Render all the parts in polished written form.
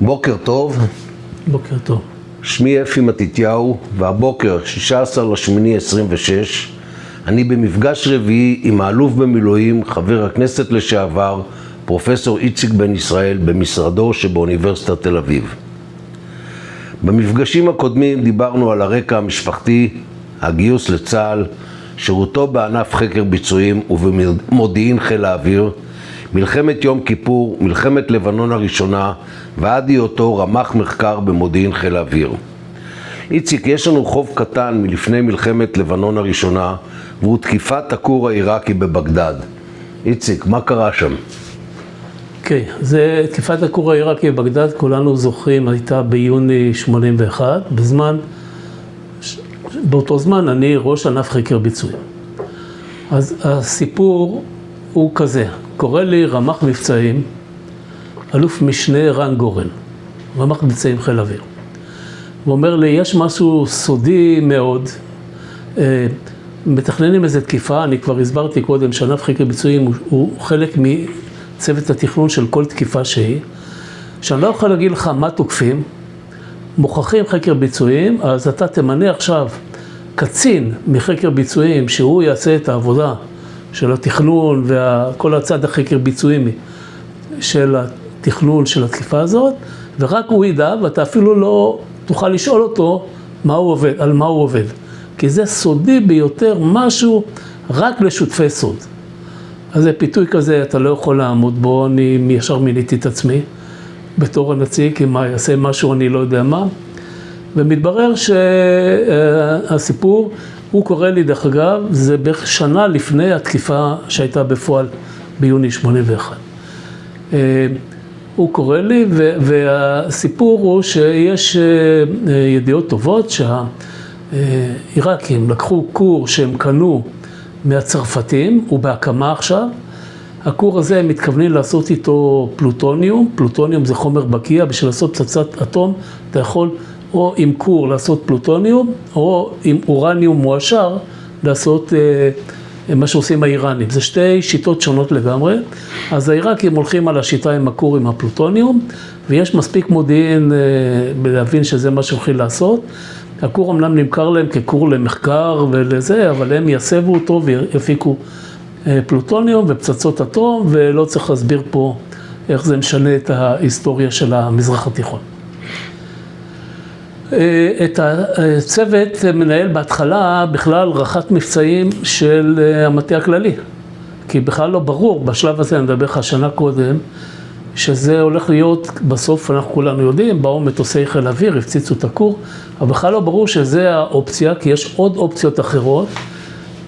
בוקר טוב. בוקר טוב. שמי אפי מתתיהו, והבוקר 16/8/26 אני במפגש רביעי עם האלוף במילואים, חבר הכנסת לשעבר, פרופסור איציק בן ישראל, במשרדו שבאוניברסיטת תל אביב. במפגשים הקודמים דיברנו על הרקע המשפחתי, הגיוס לצה"ל, שירותו בענף חקר ביצועים ובמודיעין חיל האוויר, מלחמת יום כיפור, מלחמת לבנון הראשונה, ועד היותו רמ"ח מחקר במודיעין חיל האוויר. איציק, יש לנו חוב קטן מלפני מלחמת לבנון הראשונה, והוא תקיפת הכור העיראקי בבגדד. איציק, מה קרה שם? אוקיי, זה תקיפת הכור העיראקי בבגדד, כולנו זוכרים, הייתה ביוני 81, באותו זמן אני ראש ענף חקר ביצועים. אז הסיפור הוא כזה, קורא לי רמ"ח מבצעים, אלוף משנה רן גורן, רמ"ח מבצעים חיל אוויר. הוא אומר לי, יש משהו סודי מאוד, מתכננים איזו תקיפה, אני כבר הסברתי קודם שענף חקר ביצועים הוא חלק מצוות התכנון של כל תקיפה שהיא, שאני לא יכול להגיד לך מה תוקפים, מוכרחים חקר ביצועים, אז אתה תמנה עכשיו קצין מחקר ביצועים שהוא יעשה את העבודה של התכנון וכל הצד החקר ביצועים של התכנון של התקיפה הזאת, ורק הוא ידע, ואתה אפילו לא תוכל לשאול אותו על מה הוא עובד. כי זה סודי ביותר, משהו רק לשותפי סוד. אז זה פיתוי כזה, אתה לא יכול לעמוד בו, אני ישר מיניתי את עצמי בתור הנציג, אם יעשה משהו אני לא יודע מה. ומתברר שהסיפור, הוא קורא לי דרך אגב, זה בערך שנה לפני התקיפה שהייתה בפועל ביוני 81. הוא קורא לי, והסיפור הוא שיש ידיעות טובות שהעיראקים לקחו כור שהם קנו מהצרפתים, הוא בהקמה עכשיו. הכור הזה הם מתכוונים לעשות איתו פלוטוניום, פלוטוניום זה חומר בקיע, בשביל לעשות פצצת אטום אתה יכול או עם כור לעשות פלוטוניום, או עם אורניום מועשר לעשות מה שעושים האיראנים. זה שתי שיטות שונות לגמרי. אז העיראקים הולכים על השיטה עם הכור עם הפלוטוניום, ויש מספיק מודיעין להבין שזה מה שהולכים לעשות. הכור אמנם נמכר להם ככור למחקר ולזה, אבל הם יסבו אותו ויפיקו פלוטוניום ופצצות אטום, ולא צריך להסביר פה איך זה משנה את ההיסטוריה של המזרח התיכון. את הצוות מנהל בהתחלה בכלל רח"ט מבצעים של המטה הכללי, כי בכלל לא ברור, בשלב הזה אני מדבר לך שנה קודם, שזה הולך להיות, בסוף אנחנו כולנו יודעים, באו מטוסי חיל אוויר, הפציצו את הכור, אבל בכלל לא ברור שזה האופציה, כי יש עוד אופציות אחרות,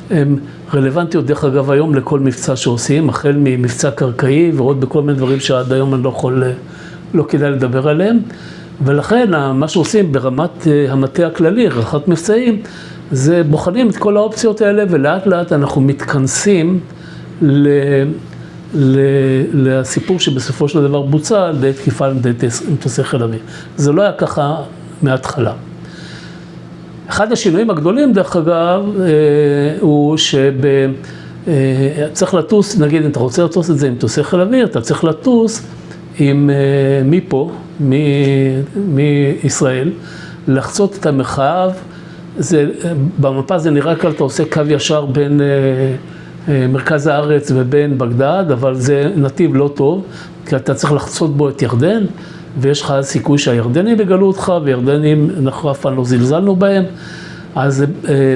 הן רלוונטיות דרך אגב היום לכל מבצע שעושים, החל ממבצע קרקעי ועוד בכל מיני דברים שעד היום אני לא כדאי לדבר עליהם, ולכן מה שעושים ברמת המטה הכללי, רח"ט מבצעים, זה בוחנים את כל האופציות האלה, ולאט לאט אנחנו מתכנסים לסיפור שבסופו של דבר בוצע על ידי תקיפה על ידי מטוסי חיל אוויר. זה לא היה ככה מההתחלה. אחד השינויים הגדולים דרך אגב, הוא שצריך לטוס, נגיד אם אתה רוצה לטוס את זה עם מטוסי חיל אוויר, אתה צריך לטוס מפה, מישראל, לחצות את המרחב. במפה זה נראה כאן, אתה עושה קו ישר בין מרכז הארץ ובין בגדד, אבל זה נתיב לא טוב, כי אתה צריך לחצות בו את ירדן, ויש לך סיכוי שהירדנים יגלו אותך, וירדנים אנחנו אף פעם לא זלזלנו בהם, אז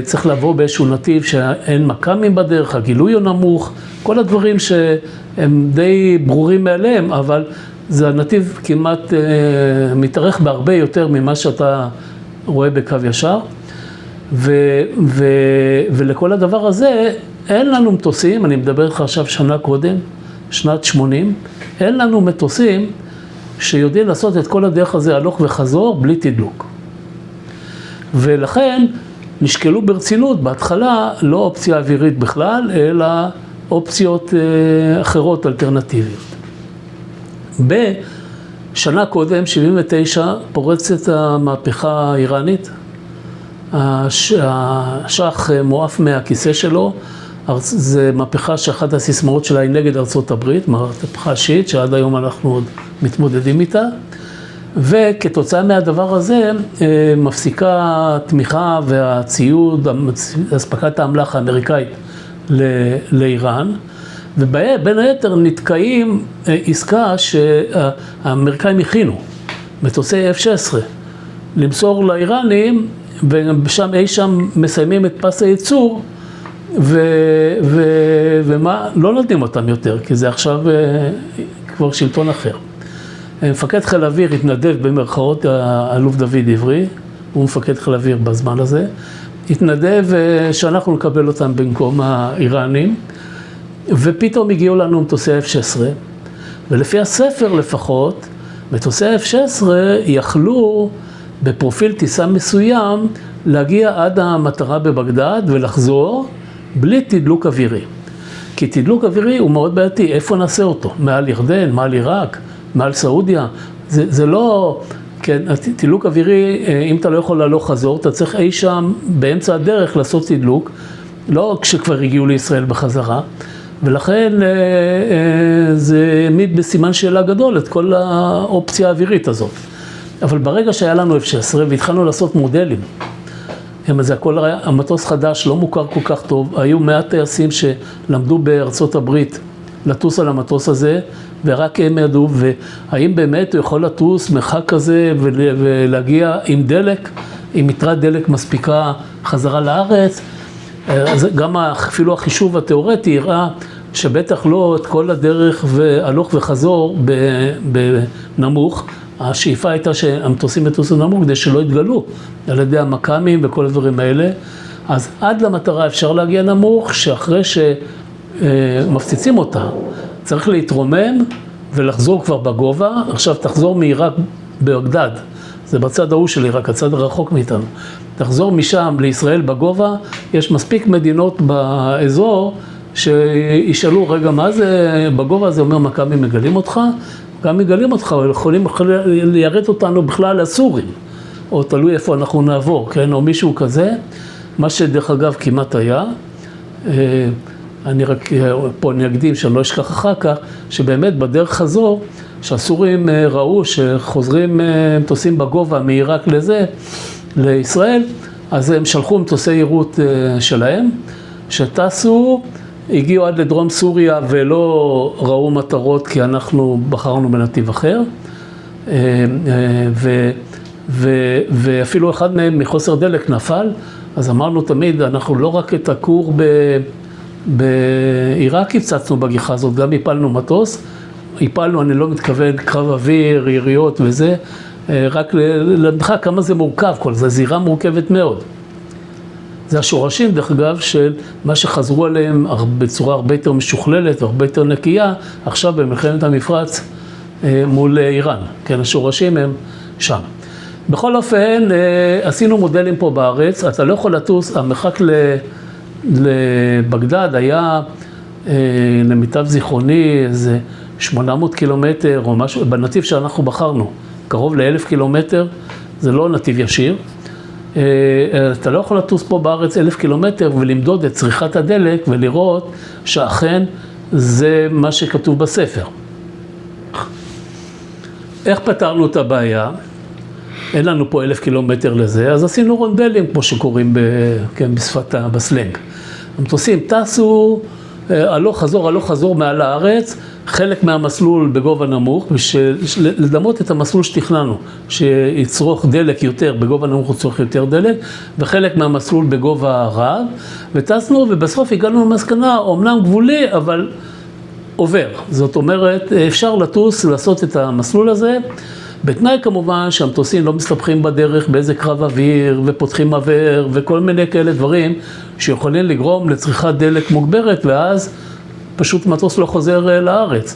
צריך לבוא באיזשהו נתיב שאין מקמים בדרך, הגילוי הוא נמוך, כל הדברים שהם די ברורים מאליהם, אבל זה הנתיב כמעט מתארך בהרבה יותר ממה שאתה רואה בקו ישר, ולכל הדבר הזה אין לנו מטוסים, אני מדבר לך עכשיו שנה קודם, שנת 80, אין לנו מטוסים שיודעים לעשות את כל הדרך הזה הלוך וחזור בלי תדלוק. ולכן נשקלו ברצינות בהתחלה לא אופציה אווירית בכלל, אלא אופציות אחרות אלטרנטיביות. בשנה קודם, 79, פורצת המהפכה האיראנית, השח מואף מהכיסא שלו, זה מהפכה שאחת הסיסמאות שלה היא נגד ארצות הברית, מהפכה שיעית שעד היום אנחנו עוד מתמודדים איתה, וכתוצאה מהדבר הזה מפסיקה תמיכה והציוד, אספקת האמל"ח האמריקאית לאיראן, ובין היתר נתקעים עסקה שהאמריקאים הכינו, מטוסי F-16, למסור לאיראנים, ושם אי שם מסיימים את פס הייצור, ומה, לא נותנים אותם יותר, כי זה עכשיו כבר שלטון אחר. מפקד חיל האוויר התנדב במרכאות, האלוף דוד עברי, הוא מפקד חיל האוויר בזמן הזה, התנדב שאנחנו נקבל אותם במקום האיראנים, ופתאום הגיעו לנו מטוסי F-16, ולפי הספר לפחות, מטוסי F-16 יכלו בפרופיל טיסה מסוים להגיע עד המטרה בבגדד ולחזור בלי תדלוק אווירי. כי תדלוק אווירי הוא מאוד בעייתי, איפה נעשה אותו? מעל ירדן, מעל עיראק, מעל סעודיה? זה לא, כן, תדלוק אווירי, אם אתה לא יכול להלוך חזור, אתה צריך אי שם באמצע הדרך לעשות תדלוק, לא כשכבר הגיעו לישראל בחזרה, ולכן זה העמיד בסימן שאלה גדול את כל האופציה האווירית הזאת. אבל ברגע שהיה לנו F-16 והתחלנו לעשות מודלים, זה הכל, המטוס חדש, לא מוכר כל כך טוב, היו 100 טייסים שלמדו בארצות הברית לטוס על המטוס הזה, ורק הם ידעו, והאם באמת הוא יכול לטוס מרחק כזה ולהגיע עם דלק, עם יתרת דלק מספיקה חזרה לארץ. אז גם אפילו החישוב התיאורטי הראה שבטח לא את כל הדרך והלוך וחזור בנמוך, השאיפה הייתה שהמטוסים יטוסו נמוך כדי שלא יתגלו על ידי המקאמים וכל הדברים האלה. אז עד למטרה אפשר להגיע נמוך, שאחרי שמפציצים אותה צריך להתרומם ולחזור כבר בגובה. עכשיו תחזור מעיראק בבגדד, זה בצד ההוא של עיראק, הצד הרחוק מאיתנו. תחזור משם לישראל בגובה, יש מספיק מדינות באזור שישאלו, רגע, מה זה בגובה? זה אומר, מקאמים מגלים אותך? גם מגלים אותך, יכולים ליירט אותנו בכלל לסורים, או תלוי איפה אנחנו נעבור, כן? או מישהו כזה, מה שדרך אגב כמעט היה. אני רק פה נקדים שאני לא אשכח אחר כך, שבאמת בדרך חזור, שהסורים ראו שחוזרים מטוסים בגובה מעיראק לזה, לישראל, אז הם שלחו מטוסי יירוט שלהם, שטסו, הגיעו עד לדרום סוריה ולא ראו מטרות כי אנחנו בחרנו בנתיב אחר, ואפילו אחד מהם מחוסר דלק נפל, אז אמרנו תמיד, אנחנו לא רק את הכור בעיראק הפצצנו בגיחה הזאת, גם הפלנו מטוס, הפלנו, אני לא מתכוון קרב אוויר, יריות וזה, רק למדך כמה זה מורכב, כל זה זירה מורכבת מאוד. זה השורשים, דרך אגב, של מה שחזרו עליהם בצורה הרבה יותר משוכללת והרבה יותר נקייה, עכשיו במלחמת המפרץ מול איראן. כן, השורשים הם שם. בכל אופן, עשינו מודלים פה בארץ, אתה לא יכול לטוס, המרחק לבגדד היה, למיטב זיכרוני, איזה 800 קילומטר או משהו, בנתיב שאנחנו בחרנו, קרוב ל1,000 קילומטר, זה לא נתיב ישיר. אתה לא יכול לטוס פה בארץ 1,000 קילומטר ולמדוד את צריכת הדלק ולראות שאכן זה מה שכתוב בספר. איך פתרנו את הבעיה? אין לנו פה 1,000 קילומטר לזה, אז עשינו רונדלים כמו שקוראים בשפת בסלנג. המטוסים טסו, הלוך חזור מעל הארץ, חלק מהמסלול בגובה נמוך, לדמות את המסלול שתכננו, שיצרוך דלק יותר, בגובה נמוך הוא צורך יותר דלק, וחלק מהמסלול בגובה רב, וטסנו ובסוף הגענו למסקנה, אומנם גבולי, אבל עובר. זאת אומרת, אפשר לטוס, לעשות את המסלול הזה, בתנאי כמובן שהמטוסים לא מסתבכים בדרך באיזה קרב אוויר, ופותחים עבר, וכל מיני כאלה דברים, שיכולים לגרום לצריכת דלק מוגברת, ואז פשוט מטוס לא חוזר לארץ.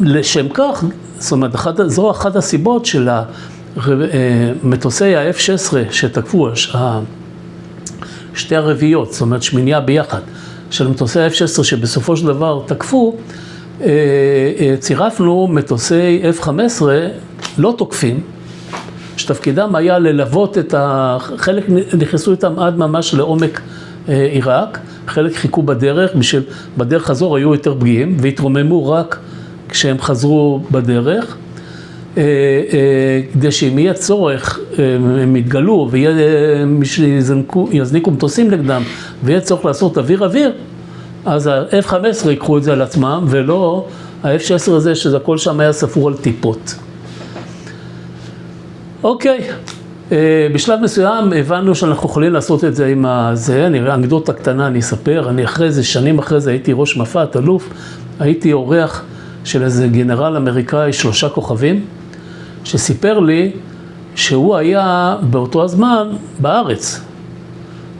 לשם כך, זאת אומרת, זו אחת הסיבות של מטוסי ה-F-16 שתקפו, שתי הרביעיות, זאת אומרת שמיניה ביחד, של מטוסי ה-F-16 שבסופו של דבר תקפו, צירפנו מטוסי F-15 לא תוקפים, שתפקידם היה ללוות את חלק נכנסו איתם עד ממש לעומק עיראק, חלק חיכו בדרך, בדרך חזור היו יותר פגיעים, והתרוממו רק כשהם חזרו בדרך, כדי שאם יהיה צורך, הם יתגלו ויהיה מי שיזניקו מטוסים נגדם, ויהיה צורך לעשות אוויר, אז ה-F-15 ייקחו את זה על עצמם, ולא ה-F-16 הזה, שזה הכל שם היה ספור על טיפות. אוקיי, בשלב מסוים הבנו שאנחנו יכולים לעשות את זה עם הזה, אנקדוטה קטנה אני אספר, אני אחרי זה, שנים אחרי זה הייתי ראש מפת, אלוף, הייתי אורח של איזה גנרל אמריקאי 3 כוכבים, שסיפר לי שהוא היה באותו הזמן בארץ.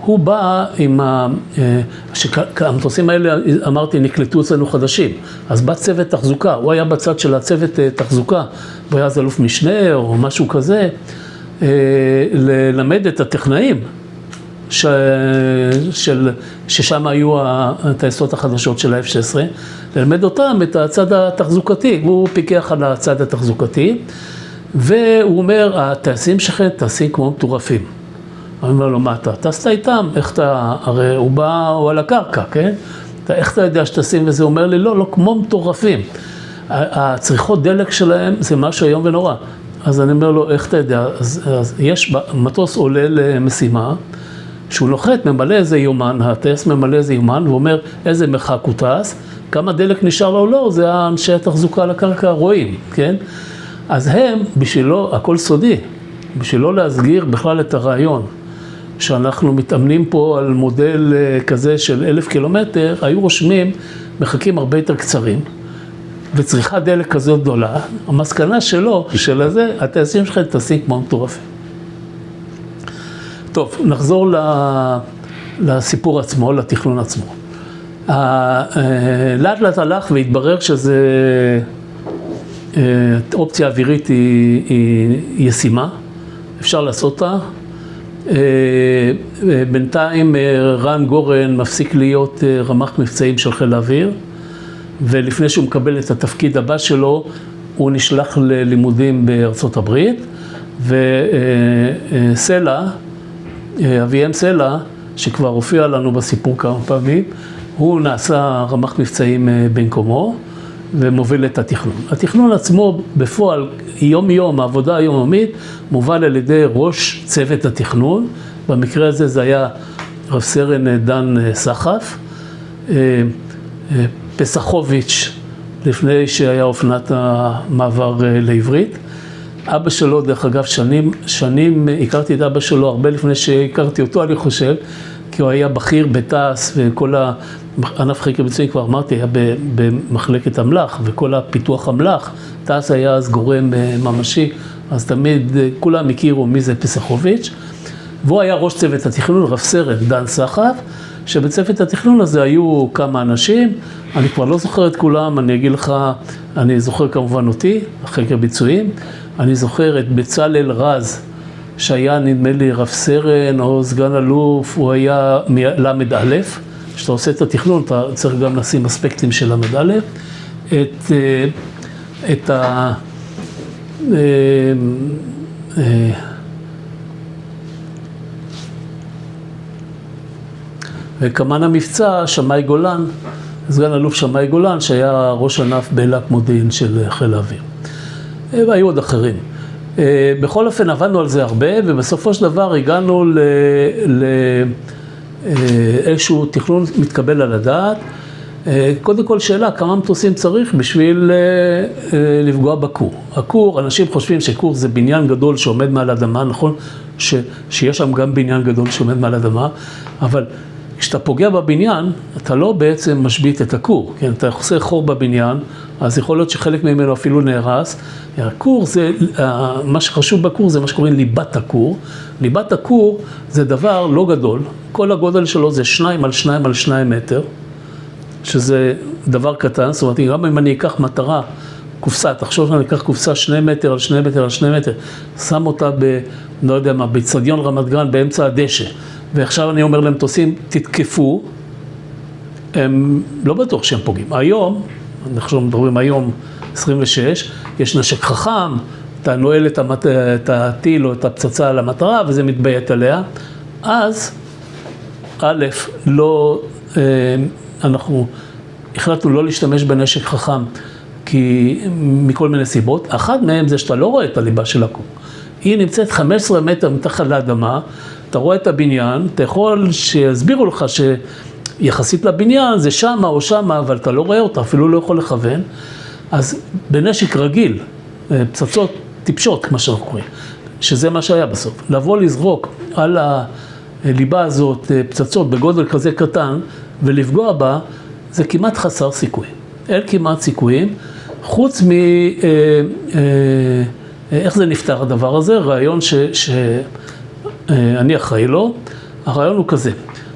הוא בא עם המטוסים האלה, אמרתי, נקלטו אצלנו חדשים, אז בא צוות תחזוקה, הוא היה בצד של הצוות תחזוקה, הוא היה אז אלוף משנה או משהו כזה, ללמד את הטכנאים, ששם היו הטייסות החדשות של ה-F-16, ללמד אותם את הצד התחזוקתי, הוא פיקח על הצד התחזוקתי, והוא אומר, הטייסים שלכם טסים כמו מטורפים. אני אומר לו, מה אתה טסת איתם? איך אתה, הרי הוא בא, הוא על הקרקע, כן? איך אתה יודע שטסים וזה? הוא אומר לי, לא, כמו מטורפים. הצריכות דלק שלהם זה משהו היום ונורא. אז אני אומר לו, איך אתה יודע? אז יש, מטוס עולה למשימה, שהוא נוחת, ממלא איזה יומן, הטייס ממלא איזה יומן, והוא אומר, איזה מרחק הוא טס, כמה דלק נשאר לו או לא, זה האנשי התחזוקה על הקרקע רואים, כן? אז הם, בשבילו, הכל סודי, בשבילו להסגיר בכלל את הרעיון, שאנחנו מתאמנים פה על מודל כזה של 1,000 קילומטר, היו רושמים מרחקים הרבה יותר קצרים, וצריכה דלק כזאת גדולה, המסקנה שלו, של הזה, הטייסים שלכם טסים כמו מטורפים. טוב, נחזור לסיפור עצמו, לתכנון עצמו. לאט לאט הלך והתברר שזה אופציה אווירית היא ישימה, אפשר לעשות אותה. בינתיים רן גורן מפסיק להיות רמ"ח מבצעים של חיל האוויר, ולפני שהוא מקבל את התפקיד הבא שלו, הוא נשלח ללימודים בארצות הברית, וסלע, אביהם סלע, שכבר הופיע לנו בסיפור כמה פעמים, הוא נעשה רמ"ח מבצעים במקומו, ומוביל את התכנון. התכנון עצמו בפועל, יום-יום, העבודה היומיומית, מובל על ידי ראש צוות התכנון. במקרה הזה זה היה רב סרן דן סחף, פסחוביץ', לפני שהיה אופנת המעבר לעברית. אבא שלו, דרך אגב, שנים הכרתי את אבא שלו הרבה לפני שהכרתי אותו, אני חושב, כי הוא היה בכיר בתעש, וכל ענף חקר ביצועים, כבר אמרתי, היה במחלקת המלח, וכל הפיתוח המלח, תעש היה אז גורם ממשי, אז תמיד כולם הכירו מי זה פסחוביץ', והוא היה ראש צוות התכנון, רב סרן דן סחף, שבצוות התכנון הזה היו כמה אנשים, אני כבר לא זוכר את כולם, אני אגיד לך, אני זוכר כמובן אותי, חקר ביצועים, אני זוכר את בצלאל רז, שהיה נדמה לי רב סרן או סגן אלוף, הוא היה למד א', כשאתה עושה את התכנון, אתה צריך גם לשים אספקטים של למד א', את וכמן המבצע, שמאי גולן, סגן אלוף שמאי גולן, שהיה ראש ענף באל"ק מודיעין של חיל האוויר. והיו עוד אחרים. בכל אופן עבדנו על זה הרבה, ובסופו של דבר הגענו לאיזשהו תכנון מתקבל על הדעת. קודם כל שאלה, כמה מטוסים צריך בשביל לפגוע בכור? הכור, אנשים חושבים שכור זה בניין גדול שעומד מעל אדמה, נכון? שיש שם גם בניין גדול שעומד מעל אדמה, אבל כשאתה פוגע בבניין, אתה לא בעצם משבית את הכור, כן? אתה עושה חור בבניין, אז יכול להיות שחלק ממנו אפילו נהרס. הכור זה, מה שחשוב בכור זה מה שקוראים ליבת הכור. ליבת הכור זה דבר לא גדול, כל הגודל שלו זה 2 על 2 על 2 מטר, שזה דבר קטן, זאת אומרת, גם אם אני אקח מטרה, קופסה, תחשוב שאני אקח קופסה 2 מטר על 2 מטר על 2 מטר, שם אותה לא יודע מה, באצטדיון רמת גן באמצע הדשא, ועכשיו אני אומר להם, תוסעים, תתקפו, הם לא בטוח שהם פוגעים. היום, אנחנו מדברים היום 26, יש נשק חכם, אתה נועל את הטיל או את הפצצה על המטרה וזה מתביית עליה. אז, א', לא, אנחנו החלטנו לא להשתמש בנשק חכם כי מכל מיני סיבות. אחת מהן זה שאתה לא רואה את הליבה של הכור. היא נמצאת 15 מטר מתחת לאדמה, אתה רואה את הבניין, אתה יכול שיסבירו לך שיחסית לבניין זה שמה או שמה, אבל אתה לא רואה אותה, אפילו לא יכול לכוון. אז בנשק רגיל, פצצות טיפשות, כמו שאנחנו קוראים, שזה מה שהיה בסוף. לבוא לזרוק על הליבה הזאת פצצות בגודל כזה קטן ולפגוע בה, זה כמעט חסר סיכוי. אין כמעט סיכויים, חוץ איך זה נפתר הדבר הזה, רעיון שאני אחראי לו. הרעיון הוא כזה,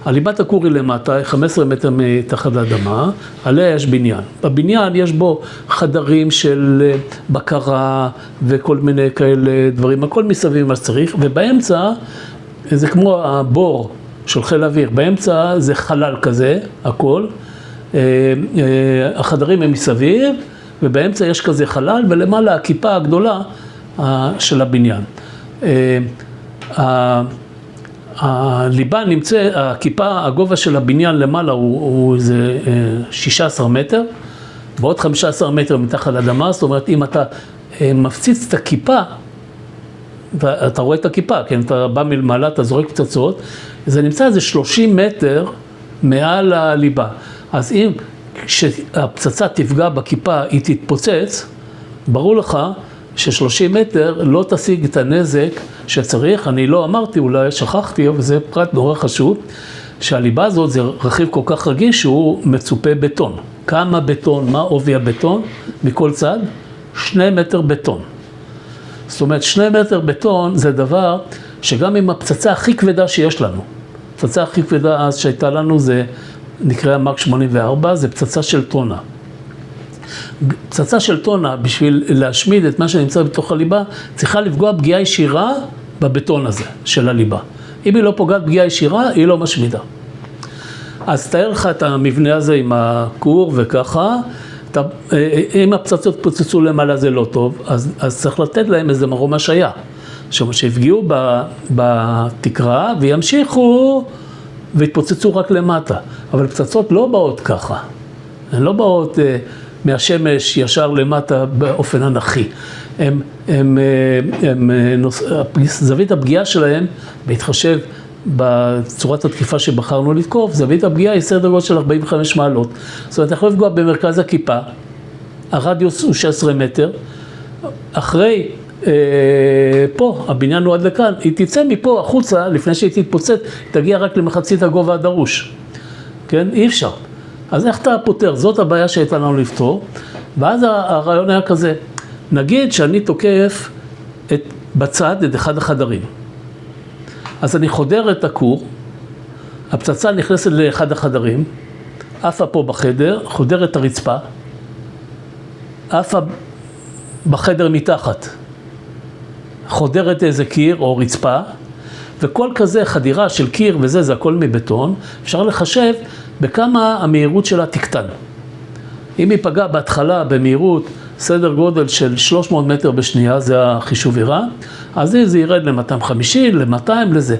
הליבת הכור היא למטה, 15 מטר מתחת לאדמה, עליה יש בניין. בבניין יש בו חדרים של בקרה וכל מיני כאלה דברים, הכל מסביב מה שצריך, ובאמצע זה כמו הבור של חיל האוויר, באמצע זה חלל כזה, הכל, החדרים הם מסביב, ובאמצע יש כזה חלל, ולמעלה הכיפה הגדולה של הבניין. הליבה נמצא, הכיפה, הגובה של הבניין למעלה הוא איזה 16 מטר, ועוד 15 מטר מתחת לאדמה, זאת אומרת, אם אתה מפציץ את הכיפה, ואתה רואה את הכיפה, כן, אתה בא מלמעלה, אתה זורק פצצות, זה נמצא איזה 30 מטר מעל הליבה. אז אם כשהפצצה תפגע בכיפה, היא תתפוצץ, ברור לך ש30 מטר לא תשיג את הנזק שצריך. אני לא אמרתי, אולי שכחתי, אבל זה פרט נורא חשוב, שהליבה הזאת זה רכיב כל כך רגיש שהוא מצופה בטון. כמה בטון, מה עובי הבטון מכל צד? 2 מטר בטון. זאת אומרת, 2 מטר בטון זה דבר שגם עם הפצצה הכי כבדה שיש לנו, הפצצה הכי כבדה אז שהייתה לנו זה נקרא מרק 84, זה פצצה של טונה. פצצה של טונה, בשביל להשמיד את מה שנמצא בתוך הליבה, צריכה לפגוע פגיעה ישירה בבטון הזה של הליבה. אם היא לא פוגעת פגיעה ישירה, היא לא משמידה. אז תאר לך את המבנה הזה עם הכור וככה, אם הפצצות פוצצו למעלה זה לא טוב, אז צריך לתת להם איזה מרום השעיה. שיפגעו בתקרה וימשיכו והתפוצצו רק למטה. אבל פצצות לא באות ככה. הן לא באות מהשמש ישר למטה באופן אנכי. זווית הפגיעה שלהם, בהתחשב בצורת התקיפה שבחרנו לתקוף, זווית הפגיעה היא סדר גודל של 45 מעלות. זאת אומרת, אנחנו לפגוע במרכז הכיפה, הרדיוס הוא 16 מטר, אחרי פה, הבניין הוא עד לכאן, היא תצא מפה החוצה, לפני שהיא תתפוצץ, תגיע רק למחצית הגובה הדרוש. כן? אי אפשר. אז איך אתה פותר? זאת הבעיה שהייתה לנו לפתור, ואז הרעיון היה כזה, נגיד שאני תוקף בצד את אחד החדרים. אז אני חודר את הכור, הפצצה נכנסת לאחד החדרים, עפה פה בחדר, חודר את הרצפה, עפה בחדר מתחת, חודרת איזה קיר או רצפה, וכל כזה חדירה של קיר וזה, זה הכל מבטון, אפשר לחשב בכמה המהירות שלה תקטן. אם היא פגעה בהתחלה במהירות סדר גודל של 300 מטר בשנייה, זה החישוב יראה, אז זה ירד ל-250, ל-200, לזה.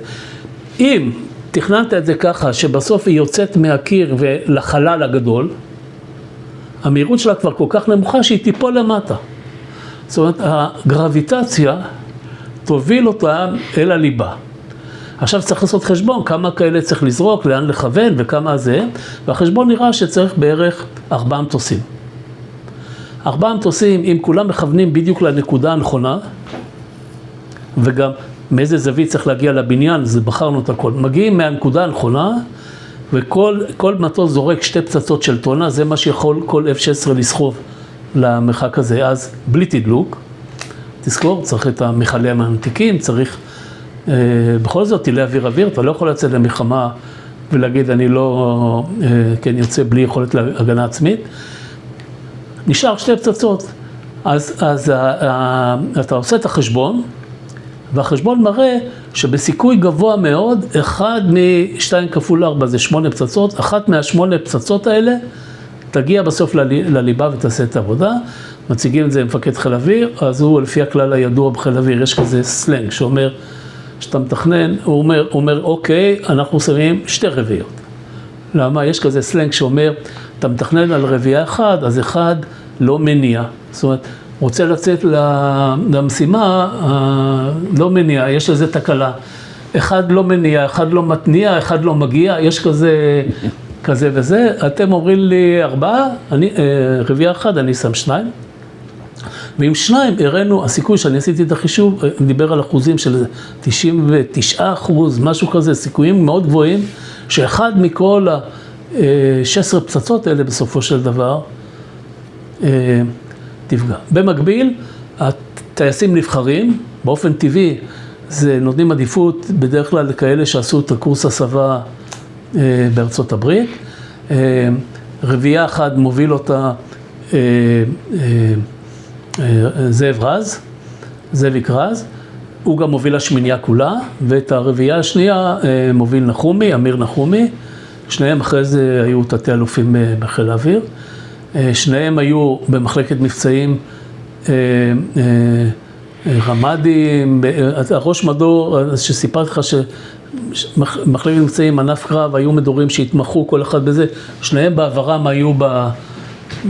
אם תכננת את זה ככה, שבסוף היא יוצאת מהקיר ולחלל הגדול, המהירות שלה כבר כל כך נמוכה שהיא תיפול למטה. זאת אומרת, הגרביטציה תוביל אותה אל הליבה. עכשיו צריך לעשות חשבון, כמה כאלה צריך לזרוק, לאן לכוון וכמה זה, והחשבון נראה שצריך בערך 4 מטוסים. 4 מטוסים, אם כולם מכוונים בדיוק לנקודה הנכונה, וגם מאיזה זווית צריך להגיע לבניין, זה בחרנו את הכל. מגיעים מהנקודה הנכונה, וכל מטוס זורק 2 פצצות של טונה, זה מה שיכול כל F-16 לסחוב למרחק הזה, אז בלי תדלוק. תזכור, צריך את המכלי המנתיקים, צריך בכל זאת טילי אוויר, אתה לא יכול לצאת למלחמה ולהגיד אני לא, כן, יוצא בלי יכולת להגנה עצמית. נשאר 2 פצצות, אז אתה עושה את החשבון, והחשבון מראה שבסיכוי גבוה מאוד, 1 מ-2 כפול 4 זה 8 פצצות, 1 מה-8 פצצות האלה תגיע בסוף לליבה ותעשה את העבודה. מציגים את זה למפקד חיל אוויר, אז הוא לפי הכלל הידוע בחיל אוויר, יש כזה סלנג שאומר, שאתה מתכנן, הוא אומר אוקיי, אנחנו שמים 2 רביעיות. למה? יש כזה סלנג שאומר, אתה מתכנן על רביעייה 1, אז 1 לא מניע. זאת אומרת, רוצה לצאת למשימה, לא מניע, יש לזה תקלה. אחד לא מניע, אחד לא מתניע, אחד לא מגיע, יש כזה וזה. אתם אומרים לי 4, רביעייה 1, אני שם 2. ועם 2 הראינו, הסיכוי שאני עשיתי את החישוב, דיבר על אחוזים של 99%, משהו כזה, סיכויים מאוד גבוהים, שאחד מכל 16 פצצות האלה בסופו של דבר תפגע. במקביל, הטייסים נבחרים, באופן טבעי, זה נותנים עדיפות בדרך כלל לכאלה שעשו את הקורס הסבה בארצות הברית. רביעייה 1 מוביל אותה זאביק רז, הוא גם מוביל השמינייה כולה, ואת הרביעייה השנייה מוביל נחומי, אמיר נחומי, שניהם אחרי זה היו תתי אלופים בחיל האוויר, שניהם היו במחלקת מבצעים רמ"דים, הראש מדור שסיפרתי לך שמחלקת מבצעים ענף קרב היו מדורים שהתמחו כל אחד בזה, שניהם בעברם היו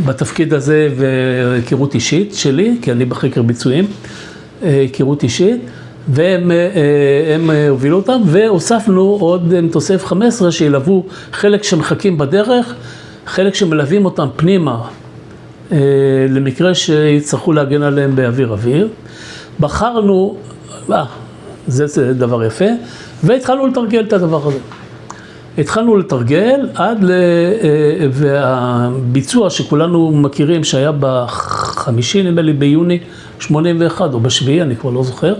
בתפקיד הזה והכירות אישית שלי, כי אני בחקר ביצועים, הכירות אישית, והם הובילו אותם, והוספנו עוד תוסף 15 שילוו חלק שמחכים בדרך, חלק שמלווים אותם פנימה, למקרה שיצטרכו להגן עליהם באוויר אוויר. בחרנו, זה דבר יפה, והתחלנו לתרגל את הדבר הזה. התחלנו לתרגל עד והביצוע שכולנו מכירים שהיה ב-5 נדמה לי ביוני 81 או ב-7, אני כבר לא זוכר,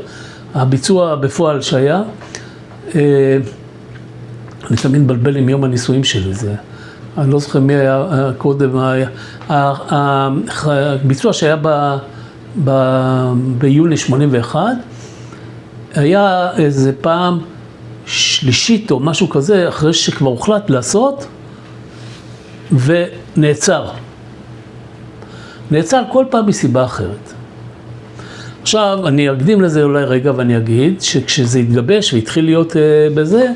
הביצוע בפועל שהיה, אני תמיד מבלבל עם יום הניסויים שלי, אני לא זוכר מי היה קודם, הביצוע שהיה ביוני 81, היה איזה פעם שלישית או משהו כזה, אחרי שכבר הוחלט לעשות, ונעצר. נעצר כל פעם מסיבה אחרת. עכשיו, אני אקדים לזה אולי רגע ואני אגיד, שכשזה התגבש והתחיל להיות בזה,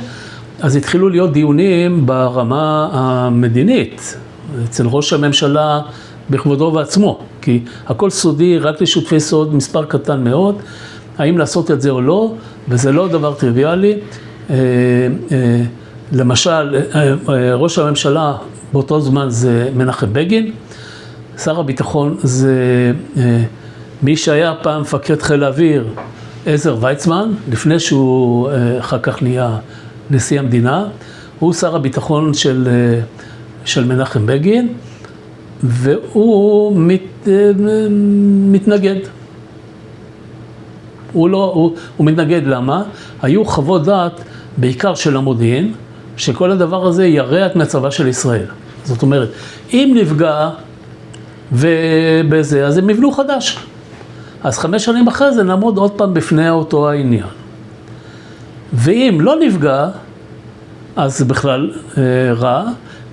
אז התחילו להיות דיונים ברמה המדינית, אצל ראש הממשלה בכבודו ועצמו, כי הכל סודי, רק לשותפי סוד, מספר קטן מאוד, האם לעשות את זה או לא, וזה לא דבר טריוויאלי. למשל, ראש הממשלה באותו זמן זה מנחם בגין, שר הביטחון זה מי שהיה פעם מפקד חיל האוויר, עזר ויצמן, לפני שהוא אחר כך נהיה נשיא המדינה, הוא שר הביטחון של מנחם בגין, והוא מתנגד. הוא מתנגד, למה? היו חוות דעת, בעיקר של המודיעין, שכל הדבר הזה ירע את מצבה של ישראל. זאת אומרת, אם נפגע ובזה, אז הם יבנו חדש. אז 5 שנים אחרי זה נעמוד עוד פעם בפני אותו העניין. ואם לא נפגע, אז זה בכלל רע.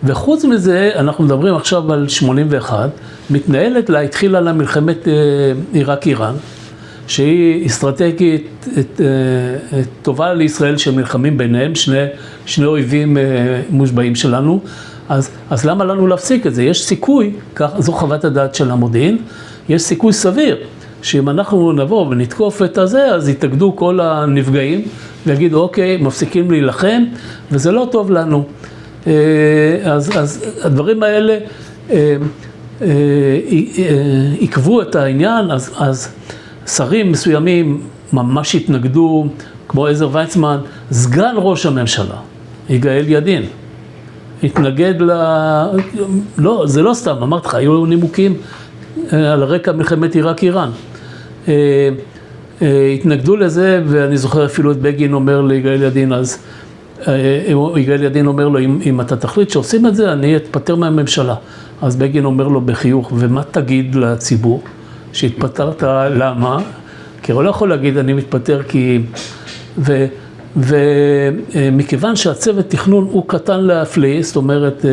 וחוץ מזה, אנחנו מדברים עכשיו על 81, מתנהלת לה, התחילה לה מלחמת עיראק-איראן, שהיא אסטרטגית טובה לישראל שמלחמים ביניהם, שני אויבים מושבעים שלנו, אז למה לנו להפסיק את זה? יש סיכוי, זו חוות הדעת של המודיעין, יש סיכוי סביר, שאם אנחנו נבוא ונתקוף את הזה, אז יתאגדו כל הנפגעים, ויגידו, אוקיי, מפסיקים להילחם, וזה לא טוב לנו. אז הדברים האלה עיכבו את העניין, אז שרים מסוימים ממש התנגדו, כמו עזר ויצמן, סגן ראש הממשלה, יגאל ידין, התנגד לא, זה לא סתם, אמרתי לך, היו נימוקים על רקע מלחמת עיראק-איראן. התנגדו לזה, ואני זוכר אפילו את בגין אומר ליגאל ידין, אז יגאל ידין אומר לו, אם אתה תחליט שעושים את זה, אני אתפטר מהממשלה. אז בגין אומר לו בחיוך, ומה תגיד לציבור? שהתפטרת, למה? כי הוא לא יכול להגיד, אני מתפטר כי... ומכיוון שהצוות תכנון הוא קטן להפליא, זאת אומרת,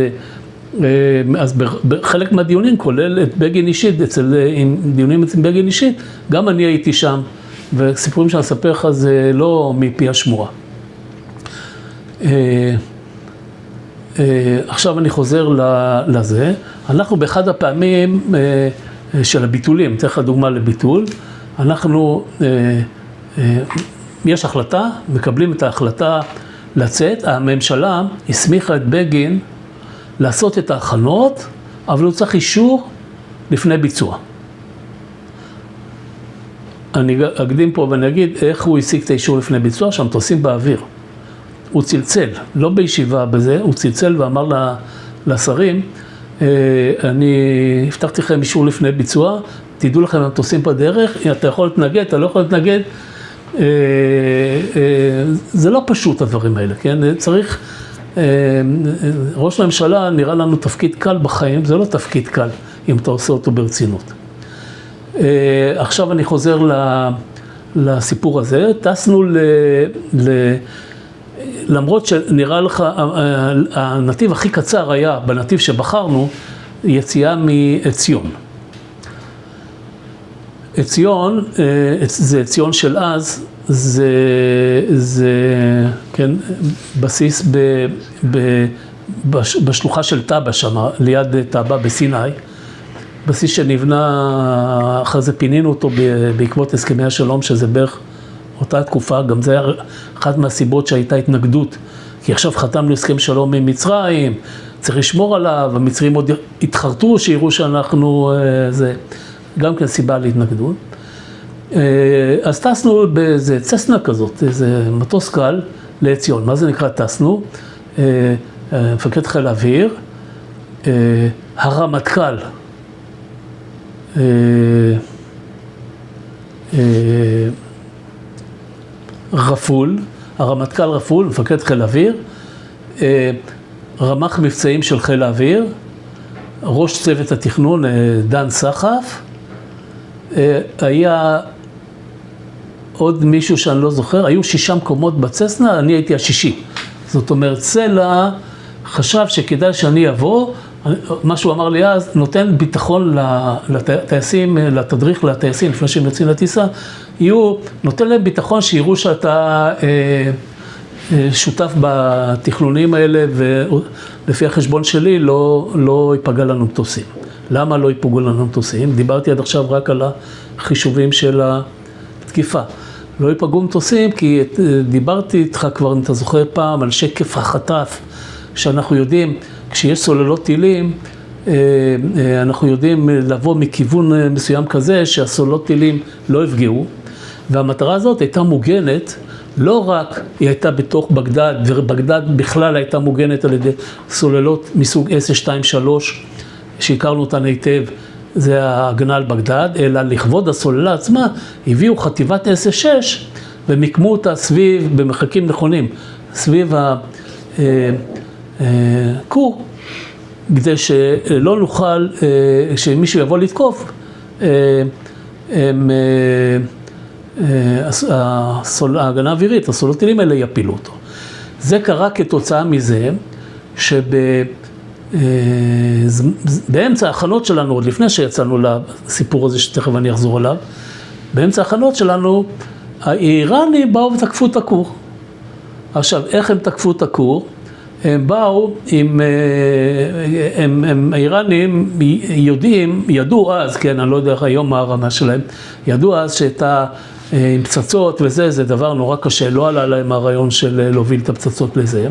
אז בחלק מהדיונים, כולל את בגין אישית, עם דיונים אצל בגין אישית, גם אני הייתי שם, וסיפורים שאני אספר לך זה לא מפי השמועה. עכשיו אני חוזר לזה, אנחנו באחד הפעמים של הביטולים, אתן לך דוגמה לביטול, אנחנו, יש החלטה, מקבלים את ההחלטה לצאת, הממשלה הסמיכה את בגין לעשות את ההכנות, אבל הוא צריך אישור לפני ביצוע. אני אקדים פה ואני אגיד איך הוא השיג את האישור לפני ביצוע, שהמטוסים באוויר. הוא צלצל, לא בישיבה בזה, הוא צלצל ואמר לשרים, אני הבטחתי לכם אישור לפני ביצוע, תדעו לכם המטוסים בדרך, אתה יכול להתנגד, אתה לא יכול להתנגד, זה לא פשוט הדברים האלה, כן? צריך, ראש הממשלה נראה לנו תפקיד קל בחיים, זה לא תפקיד קל אם אתה עושה אותו ברצינות. עכשיו אני חוזר לסיפור הזה, טסנו למרות שנראה לך, הנתיב הכי קצר היה, בנתיב שבחרנו, יציאה מעציון. עציון, זה עציון של אז, זה כן, בסיס בשלוחה של טאבה שם, ליד טאבה בסיני, בסיס שנבנה, אחרי זה פינינו אותו בעקבות הסכמי השלום, שזה בערך אותה תקופה, גם זה אחת מהסיבות שהייתה התנגדות, כי עכשיו חתמנו הסכם שלום עם מצרים, צריך לשמור עליו, המצרים עוד התחרטו שיראו שאנחנו, זה גם כן סיבה להתנגדות. אז טסנו באיזה צסנה כזאת, איזה מטוס קל לעציון. מה זה נקרא טסנו? מפקד חיל האוויר, הרמטכ"ל, רפול, הרמטכ"ל רפול, מפקד חיל האוויר, רמ"ח מבצעים של חיל האוויר, ראש צוות התכנון דן סחף, היה עוד מישהו שאני לא זוכר, היו 6 מקומות בצסנה, אני הייתי השישי. זאת אומרת, סלע חשב שכדאי שאני אבוא, מה שהוא אמר לי אז, נותן ביטחון לטייסים, לתדריך לטייסים, לפני שהם יוצאים לטיסה, נותן להם ביטחון שיראו שאתה שותף בתכנונים האלה, ולפי החשבון שלי לא ייפגע לנו מטוסים. למה לא ייפגעו לנו מטוסים? דיברתי עד עכשיו רק על החישובים של התקיפה. לא ייפגעו מטוסים כי דיברתי איתך כבר, אם אתה זוכר פעם, על שקף החטף, שאנחנו יודעים, כשיש סוללות טילים, אנחנו יודעים לבוא מכיוון מסוים כזה, שהסוללות טילים לא יפגעו, והמטרה הזאת הייתה מוגנת, לא רק היא הייתה בתוך בגדד, ובגדד בכלל הייתה מוגנת על ידי סוללות מסוג S-23, שהכרנו אותן היטב, זה ההגנה על בגדד, אלא לכבוד הסוללה עצמה, הביאו חטיבת S-6, ומיקמו אותה סביב, במרחקים נכונים, סביב הכור, כדי שלא נוכל, שמישהו יבוא לתקוף, ההגנה האווירית, הסוללות טילים האלה יפילו אותו. זה קרה כתוצאה מזה, באמצע ההכנות שלנו, עוד לפני שיצאנו לסיפור הזה שתכף אני אחזור עליו, באמצע ההכנות שלנו, האיראנים באו ותקפו את הכור. עכשיו, איך הם תקפו את הכור? הם באו האיראנים ידעו אז, כן, אני לא יודע היום מה הרמה שלהם, ידעו אז שהייתה עם פצצות וזה, זה דבר נורא קשה, לא עלה להם הרעיון של להוביל את הפצצות לזה.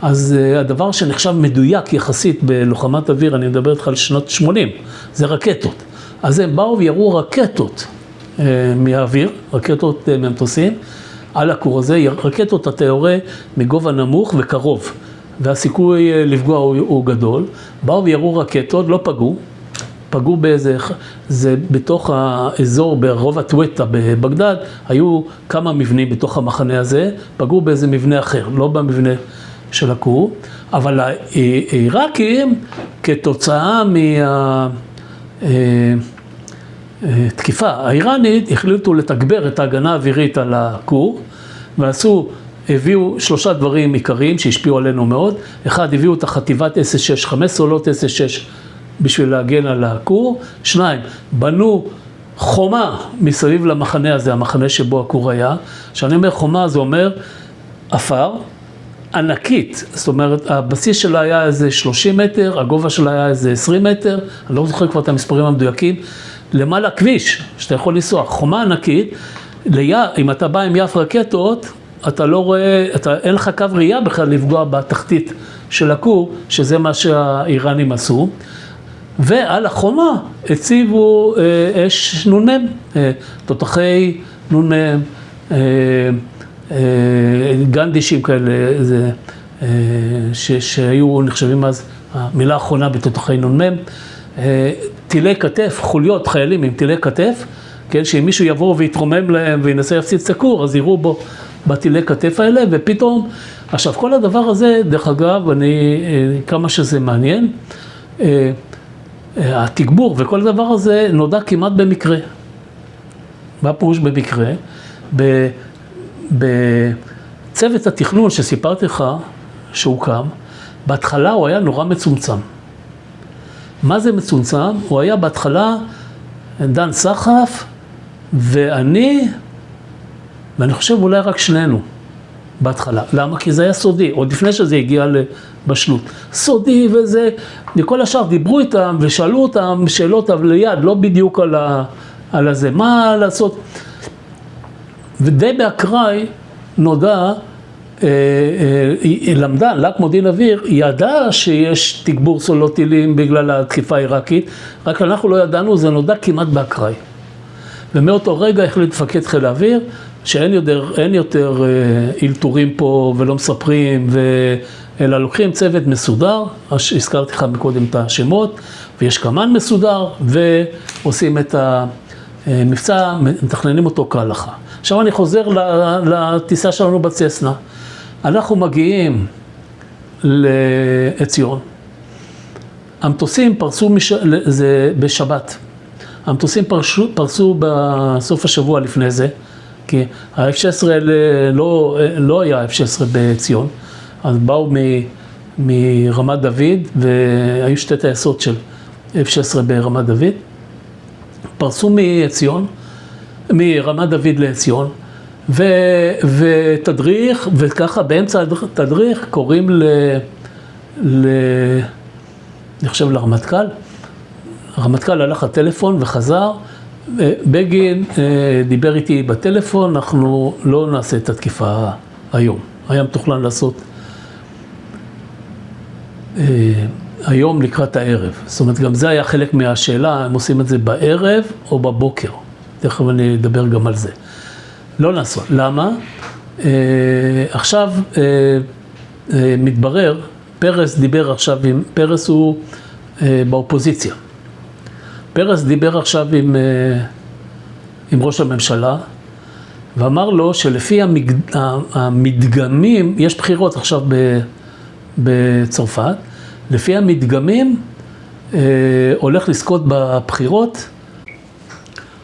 אז הדבר שנחשב מדויק יחסית בלוחמת אוויר, אני מדבר איתך על שנות 80, זה רקטות. אז הם באו ויראו רקטות מהאוויר, רקטות ממטוסים, על הכור הזה, רקטות אתה יורה מגובה נמוך וקרוב, והסיכוי לפגוע הוא גדול. באו ויראו רקטות, לא פגעו באיזה, זה בתוך האזור ברובע טוויטה בבגדד, היו כמה מבנים בתוך המחנה הזה, פגעו באיזה מבנה אחר, לא במבנה של הכור, אבל העיראקים כתוצאה מהתקיפה האיראנית החליטו לתגבר את ההגנה האווירית על הכור, הביאו 3 דברים עיקריים שהשפיעו עלינו מאוד. אחד, הביאו את החטיבת S-6, 5 סוללות S-6 בשביל להגן על הכור. 2, בנו חומה מסביב למחנה הזה, המחנה שבו הכור היה. כשאני אומר חומה, זה אומר אפר, ענקית, זאת אומרת, הבסיס שלה היה איזה 30 מטר, הגובה שלה היה איזה 20 מטר, אני לא זוכר כבר את המספרים המדויקים, למעלה כביש, שאתה יכול לנסוע, חומה ענקית, אם אתה בא עם יף רקטות, אתה לא רואה, אין לך קו ראייה בכלל לפגוע בתחתית של הכור, שזה מה שהאיראנים עשו, ועל החומה הציבו אש נ"מ, תותחי נ"מ, גנדישים כאלה, שהיו נחשבים אז, המילה האחרונה בתותחי נ"מ, טילי כתף, חוליות, חיילים עם טילי כתף, כן, שאם מישהו יבוא ויתרומם להם וינסה להפציץ את הכור, אז יראו בו בטילי כתף האלה, ופתאום, עכשיו כל הדבר הזה, דרך אגב, כמה שזה מעניין, התגבור וכל הדבר הזה נודע כמעט במקרה. מה פירוש במקרה? בצוות התכנון שסיפרתי לך שהוקם, בהתחלה הוא היה נורא מצומצם. מה זה מצומצם? הוא היה בהתחלה דן סחף ואני חושב אולי רק שנינו בהתחלה. למה? כי זה היה סודי, עוד לפני שזה הגיע לבשלות. סודי וזה, מכל השאר דיברו איתם ושאלו אותם שאלות אבל ליד, לא בדיוק על הזה, מה לעשות? ודי באקראי נודע, למדן, לק מודיעין אוויר, ידע שיש תגבור סוללות טילים בגלל התקיפה העיראקית, רק אנחנו לא ידענו, זה נודע כמעט באקראי. ומאותו רגע החליט מפקד חיל האוויר, שאין יותר אילתורים פה ולא מספרים, אלא לוקחים צוות מסודר, הזכרתי לך מקודם את השמות, ויש כמן מסודר, ועושים את המבצע, מתכננים אותו כהלכה. עכשיו אני חוזר לטיסה שלנו בצסנה. אנחנו מגיעים לעציון. המטוסים פרסו זה בשבת. המטוסים פרסו בסוף השבוע לפני זה, כי ה-F-16 לא היה F-16 בציון, אז באו מרמת דוד, והיו שתי טייסות של F-16 ברמת דוד, פרסו מציון, מרמת דוד לציון, ותדריך, וככה באמצע התדריך קוראים אני חושב לרמטכ"ל, הרמטכ"ל הלך לטלפון וחזר, בגין דיבר איתי בטלפון, אנחנו לא נעשה את התקיפה היום, היה מתוכנן לעשות היום לקראת הערב, זאת אומרת גם זה היה חלק מהשאלה, הם עושים את זה בערב או בבוקר, תכף אני אדבר גם על זה. לא נעשות, למה? עכשיו מתברר, פרס דיבר עכשיו פרס הוא באופוזיציה. פרס דיבר עכשיו עם ראש הממשלה, ואמר לו שלפי המדגמים, יש בחירות עכשיו בצרפת, לפי המדגמים הולך לזכות בבחירות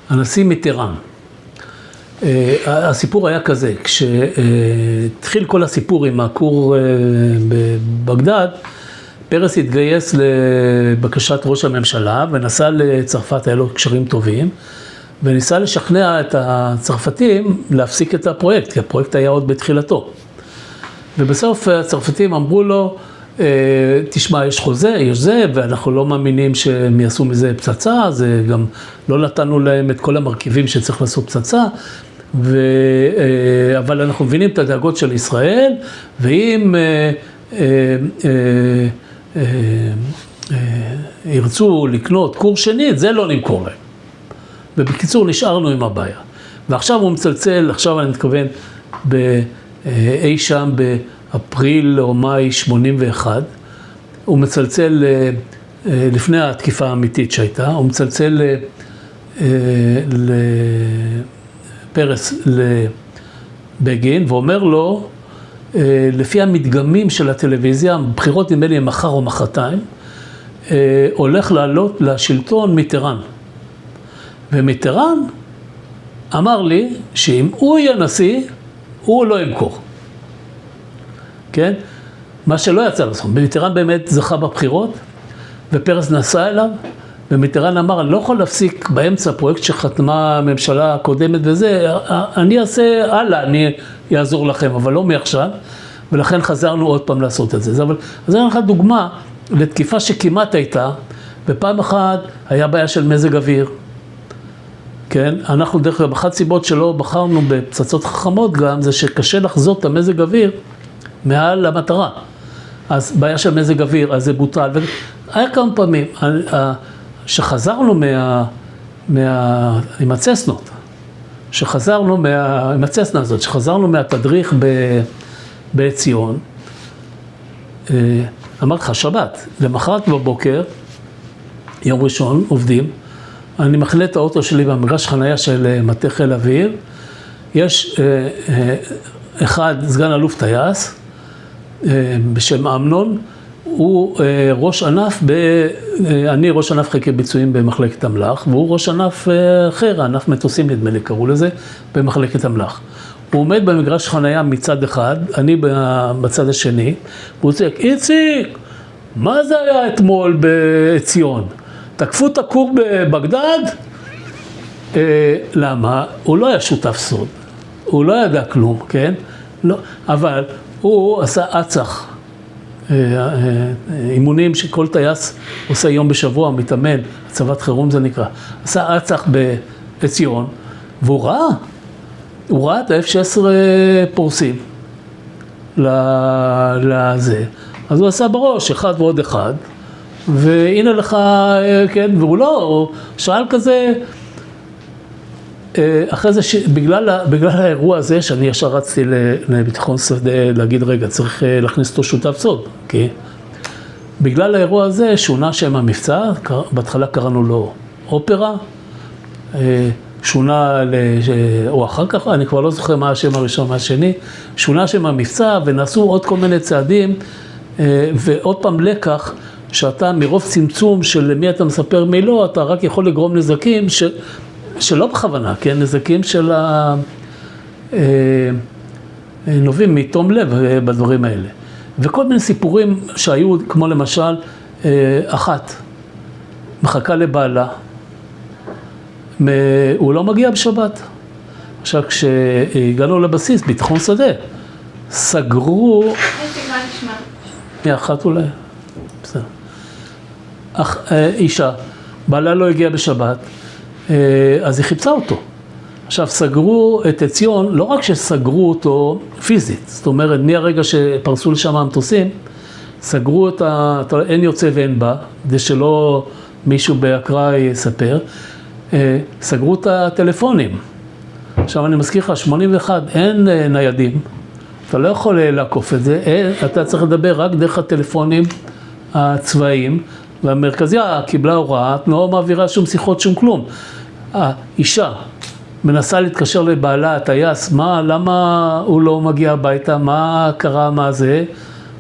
הנשיא מיטראן. הסיפור היה כזה, כשהתחיל כל הסיפור עם הכור בבגדד, פרס התגייס לבקשת ראש הממשלה ונסע לצרפת, היה לו קשרים טובים, וניסה לשכנע את הצרפתים להפסיק את הפרויקט, כי הפרויקט היה עוד בתחילתו. ובסוף הצרפתים אמרו לו, תשמע, יש חוזה, יש זה, ואנחנו לא מאמינים שהם יעשו מזה פצצה, זה גם לא נתנו להם את כל המרכיבים שצריך לעשות פצצה, אבל אנחנו מבינים את הדאגות של ישראל, ואם ירצו לקנות כור שנית, זה לא נמכור להם. ובקיצור, נשארנו עם הבעיה. ועכשיו הוא מצלצל, עכשיו אני מתכוון, אי שם באפריל או מאי 81, הוא מצלצל לפני התקיפה האמיתית שהייתה, הוא מצלצל לפרס לבגין, ואומר לו, לפי המדגמים של הטלוויזיה, הבחירות נדמה לי מחר או מחרתיים, הולך לעלות לשלטון מיטראן. ומיטראן אמר לי שאם הוא יהיה נשיא, הוא לא ימכור. כן? מה שלא יצא לעשות. מיטראן באמת זכה בבחירות, ופרס נסע אליו, ומיטראן אמר, אני לא יכול להפסיק באמצע פרויקט שחתמה הממשלה הקודמת וזה, אני אעשה הלאה, אני אעזור לכם, אבל לא מעכשיו. ולכן חזרנו עוד פעם לעשות את זה. אבל זה היה לך דוגמה לתקיפה שכמעט הייתה, ופעם אחת היה בעיה של מזג אוויר. כן, אנחנו דרך כלל, אחת סיבות שלא בחרנו בפצצות חכמות גם, זה שקשה לחזות את המזג אוויר מעל המטרה. אז בעיה של מזג אוויר, אז זה בוטל. היה כמה פעמים שחזרנו עם הצסנות, עם הצסנה הזאת, שחזרנו מהתדריך בציון, אמרתי לך, שבת, למחרת בבוקר, יום ראשון, עובדים, אני מחנה את האוטו שלי במגרש חנייה של מטה חיל אוויר, יש אחד, סגן אלוף טייס, בשם אמנון, הוא ראש ענף, אני ראש ענף חקר ביצועים במחלקת אמל"ח, והוא ראש ענף אחר, ענף מטוסים נדמה לי קראו לזה, במחלקת אמל"ח. הוא עומד במגרש חנייה מצד אחד, אני בצד השני, והוא צועק, איציק, מה זה היה אתמול בציון? תקפו את הכור בבגדד? למה? הוא לא היה שותף סוד, הוא לא ידע כלום, כן? לא, אבל הוא עשה עצח, אימונים שכל טייס עושה יום בשבוע, מתאמן, הצבת חירום זה נקרא, עשה עצח בציון, והוא ראה את ה-F-16 פורסים לזה, אז הוא עשה בראש אחד ועוד אחד, והנה לך, כן, והוא לא, הוא שאל כזה, אחרי זה, בגלל האירוע הזה, שאני ישר רצתי לביטחון שדה להגיד, רגע, צריך להכניס אותו שותף סוד, כי בגלל האירוע הזה שונה שם המבצע, בהתחלה קראנו לו אופרה, שונה, או אחר כך, אני כבר לא זוכר מה השם הראשון מהשני, שונה שם המבצע ונעשו עוד כל מיני צעדים, ועוד פעם לקח, שאתה מרוב צמצום של מי אתה מספר מי לא, אתה רק יכול לגרום נזקים שלא בכוונה, כן? נזקים של נובעים מתום לב בדברים האלה. וכל מיני סיפורים שהיו, כמו למשל, אחת מחכה לבעלה, הוא לא מגיע בשבת. עכשיו, כשהגענו לבסיס, ביטחון שדה, סגרו... מה נשמע? מאחת אולי, בסדר. אישה, בעלה לא הגיע בשבת, אז היא חיפשה אותו. עכשיו, סגרו את עציון, לא רק שסגרו אותו פיזית, זאת אומרת, מהרגע שפרסו לשם המטוסים, סגרו את אין יוצא ואין בא, כדי שלא מישהו באקראי יספר, סגרו את הטלפונים. עכשיו, אני מזכיר לך, 81, אין ניידים, אתה לא יכול לעקוף את זה, אתה צריך לדבר רק דרך הטלפונים הצבאיים, והמרכזייה קיבלה הוראה, לא מעבירה שום שיחות, שום כלום. האישה מנסה להתקשר לבעלה, הטייס, למה הוא לא מגיע הביתה, מה קרה, מה זה,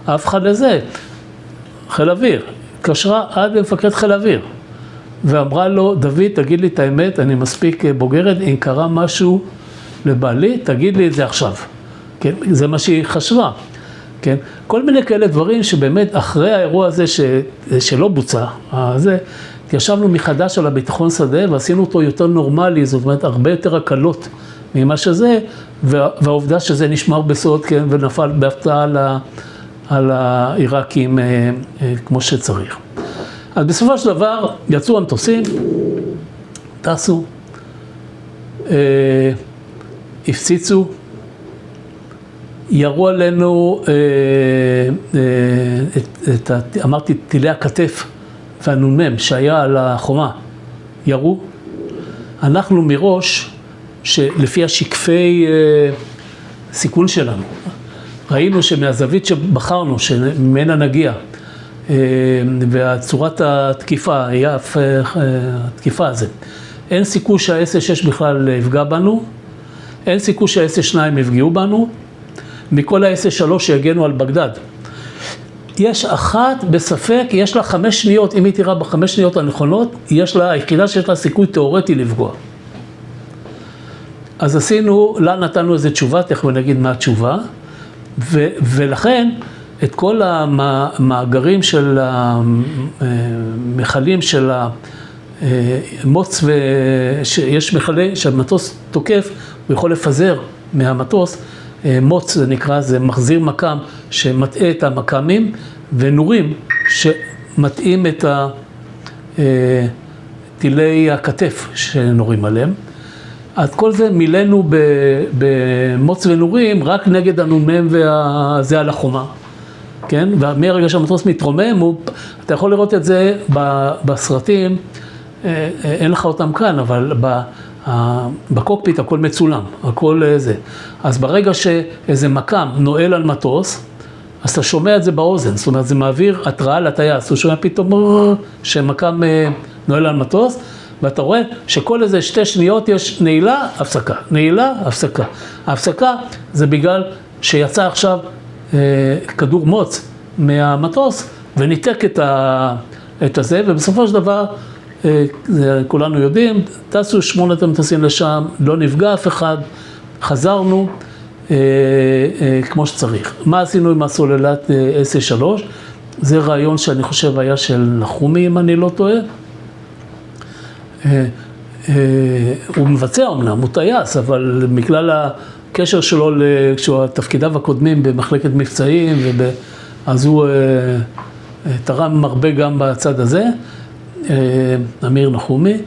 אף אחד לזה. חיל אוויר, התקשרה עד למפקד חיל אוויר, ואמרה לו, דוד, תגיד לי את האמת, אני מספיק בוגרת, אם קרה משהו לבעלי, תגיד לי את זה עכשיו. כן? זה מה שהיא חשבה. כן? כל מיני כאלה דברים שבאמת אחרי האירוע הזה שלא בוצע, התיישבנו מחדש על הביטחון שדה ועשינו אותו יותר נורמלי, זאת אומרת הרבה יותר הקלות ממה שזה, והעובדה שזה נשמר בסוד, כן? ונפל בהפתעה על העיראקים כמו שצריך. אז בסופו של דבר יצאו המטוסים, טסו, הפציצו, ירו עלינו, אמרתי, טילי הכתף והנ"מ שהיה על החומה, ירו. אנחנו מראש, שלפי השקפי סיכון שלנו, ראינו שמהזווית שבחרנו, שממנה נגיע, והצורת התקיפה, היה התקיפה הזה, אין סיכוי שה-S6 בכלל יפגע בנו, אין סיכוי שה-S2 יפגעו בנו, מכל ה-S3 שיגנו על בגדד. יש אחת בספק, יש לה 5 שניות, אם היא תראה ב5 שניות הנכונות, יש לה, היחידה שיש לה סיכוי תיאורטי לפגוע. אז עשינו, לה נתנו איזו תשובה, תכף נגיד מה התשובה, ולכן את כל המאגרים של המחלים של המוץ, שיש מחלי שהמטוס תוקף, הוא יכול לפזר מהמטוס, מוץ זה נקרא, זה מחזיר מקם שמטעה את המקמים, ונורים שמטעים את טילי הכתף שנורים עליהם. אז כל זה מילאנו במוץ ונורים רק נגד הנ"מ וזה על החומה. כן? ומהרגע שהמטוס מתרומם, אתה יכול לראות את זה בסרטים, אין לך אותם כאן, אבל בקוקפיט הכל מצולם, הכל זה. אז ברגע שאיזה מקם נועל על מטוס, אז אתה שומע את זה באוזן, זאת אומרת, זה מעביר התראה לטייס, הוא שומע פתאום שמקם נועל על מטוס, ואתה רואה שכל איזה 2 שניות יש נעילה, הפסקה, נעילה, הפסקה. ההפסקה זה בגלל שיצא עכשיו כדור מוץ מהמטוס וניתק את הזה, ובסופו של דבר, כולנו יודעים, טסו 8 המטוסים לשם, לא נפגע אף אחד, חזרנו כמו שצריך. מה עשינו עם הסוללת SA3? זה רעיון שאני חושב היה של נחומי, אם אני לא טועה. הוא מבצע אמנם, הוא טייס, אבל מכלל הקשר שלו לתפקידיו הקודמים במחלקת מבצעים, אז הוא תרם הרבה גם בצד הזה, אמיר נחומי.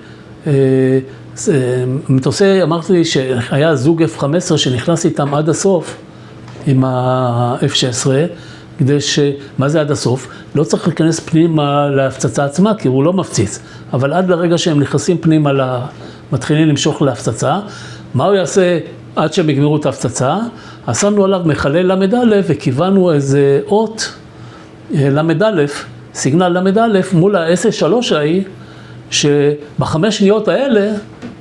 מטוסי, אמרתי לי שהיה זוג F-15 שנכנס איתם עד הסוף עם ה-F-16, כדי מה זה עד הסוף? לא צריך להיכנס פנימה להפצצה עצמה, כי הוא לא מפציץ, אבל עד לרגע שהם נכנסים פנימה, מתחילים למשוך להפצצה, מה הוא יעשה עד שהם יגמרו את ההפצצה? אז שמנו עליו מכלי למד-א' וכיוונו איזה אות למד-א', סיגנל למד-א' מול ה-SA3 ההיא, שב5 שניות האלה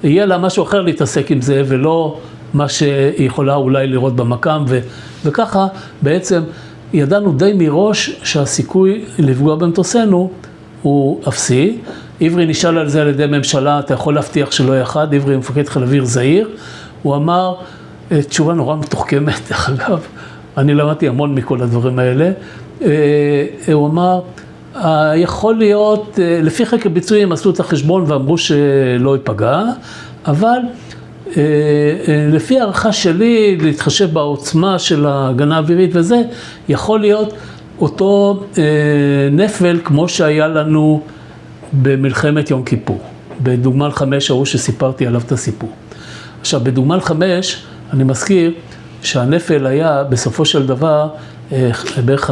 יהיה לה משהו אחר להתעסק עם זה, ולא מה שהיא יכולה אולי לראות במקם, וככה בעצם ידענו די מראש שהסיכוי לפגוע במטוסנו הוא אפסי. עברי נשאל על זה על ידי ממשלה, אתה יכול להבטיח שלא יהיה אחד, עברי מפקד חיל אוויר זהיר, הוא אמר, תשובה נורא מתוחכמת, דרך אגב, אני למדתי המון מכל הדברים האלה, הוא אמר, יכול להיות, לפי חקר ביצועים עשו את החשבון ואמרו שלא ייפגע, אבל לפי הערכה שלי, להתחשב בעוצמה של ההגנה האווירית וזה, יכול להיות אותו נפל כמו שהיה לנו במלחמת יום כיפור, בדוגמל 5 ההוא שסיפרתי עליו את הסיפור. עכשיו, בדוגמל 5, אני מזכיר שהנפל היה בסופו של דבר בערך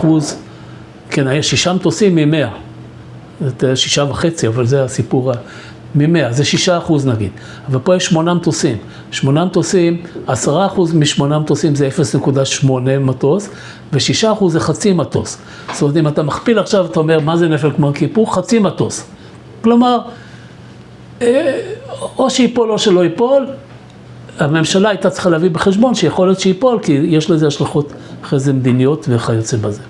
5-6%, כן, היה 6 מטוסים מ-100, זה 6.5, אבל זה הסיפור מ-100, זה 6% נגיד, אבל פה יש 8 מטוסים, 8 מטוסים, 10% מ8 מטוסים זה 0.8 מטוס, ו6% זה חצי מטוס. זאת אומרת, אם אתה מכפיל עכשיו, אתה אומר, מה זה נפל כמו כיפור? חצי מטוס. כלומר, או שיפול או שלא ייפול, הממשלה הייתה צריכה להביא בחשבון שיכול להיות שיפול, כי יש לזה השלכות אחרי זה מדיניות וכיוצא בזה.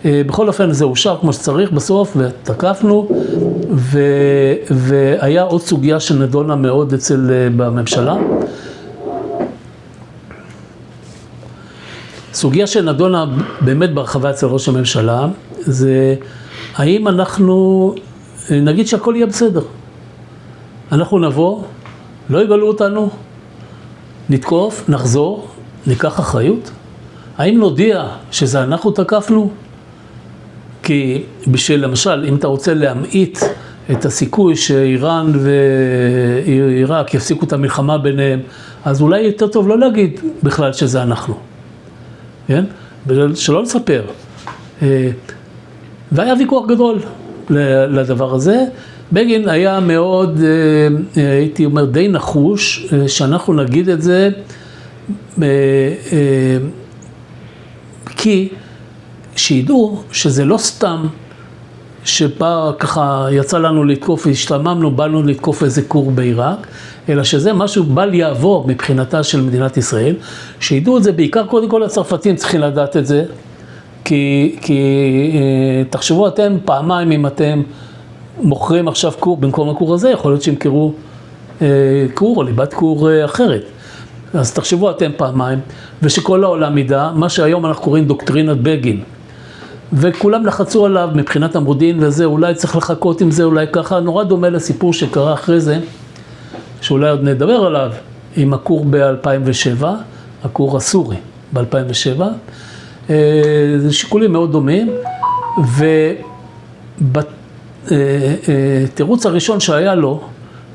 בכל אופן זה אושר כמו שצריך בסוף, ותקפנו, והיה עוד סוגיה שנדונה מאוד בממשלה. סוגיה שנדונה באמת ברחבה אצל ראש הממשלה, זה האם אנחנו נגיד שהכל יהיה בסדר. אנחנו נבוא, לא יגלו אותנו, נתקוף, נחזור, ניקח אחריות. האם נודיע שזה אנחנו תקפנו? כי בשביל, למשל, אם אתה רוצה להמעיט את הסיכוי שאיראן ועיראק יפסיקו את המלחמה ביניהם, אז אולי יותר טוב לא להגיד בכלל שזה אנחנו. כן? שלא לספר. והיה ויכוח גדול לדבר הזה. בגין היה מאוד, הייתי אומר, די נחוש, שאנחנו נגיד את זה, כי שידעו שזה לא סתם שפה ככה יצא לנו לתקוף, השתממנו, באנו לתקוף איזה כור בעיראק, אלא שזה משהו בל יעבור מבחינתה של מדינת ישראל, שידעו את זה בעיקר, קודם כל הצרפתים צריכים לדעת את זה, כי תחשבו אתם פעמיים אם אתם מוכרים עכשיו כור, במקום הכור הזה, יכול להיות שימכרו כור או ליבת כור אחרת. אז תחשבו אתם פעמיים, ושכל העולם ידע, מה שהיום אנחנו קוראים דוקטרינת בגין, וכולם לחצו עליו מבחינת המודיעין וזה, אולי צריך לחכות עם זה, אולי ככה, נורא דומה לסיפור שקרה אחרי זה, שאולי עוד נדבר עליו, עם הכור ב-2007, הכור הסורי ב-2007. זה שיקולים מאוד דומים, ובתירוץ הראשון שהיה לו,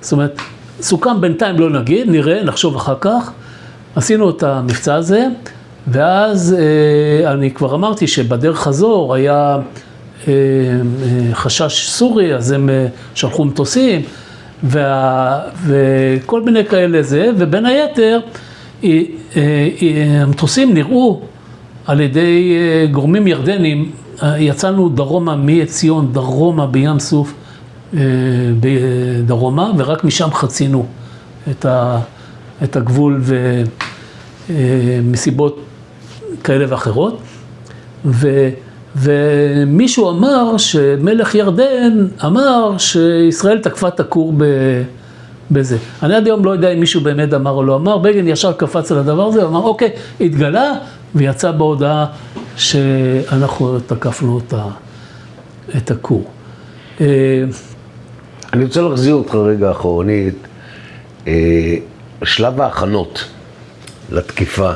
זאת אומרת, סוכם בינתיים לא נגיד, נראה, נחשוב אחר כך, עשינו את המבצע הזה, ואז אני כבר אמרתי שבדרך חזור היה חשש סורי, אז הם שלחו מטוסים, וכל מיני כאלה זה, ובין היתר, המטוסים נראו על ידי גורמים ירדנים, יצאנו דרומה מעציון, דרומה בים סוף, בדרומה, ורק משם חצינו את הגבול מסיבות כאלה ואחרות. ומישהו אמר שמלך ירדן אמר שישראל תקפה את הכור בזה. אני עד היום לא יודע אם מישהו באמת אמר או לא אמר, בגין ישר קפץ על הדבר הזה, ואמר אוקיי, התגלה, ויצא בהודעה שאנחנו תקפנו את הכור. אני רוצה להחזיר אותך רגע אחרונית, שלב ההכנות לתקיפה,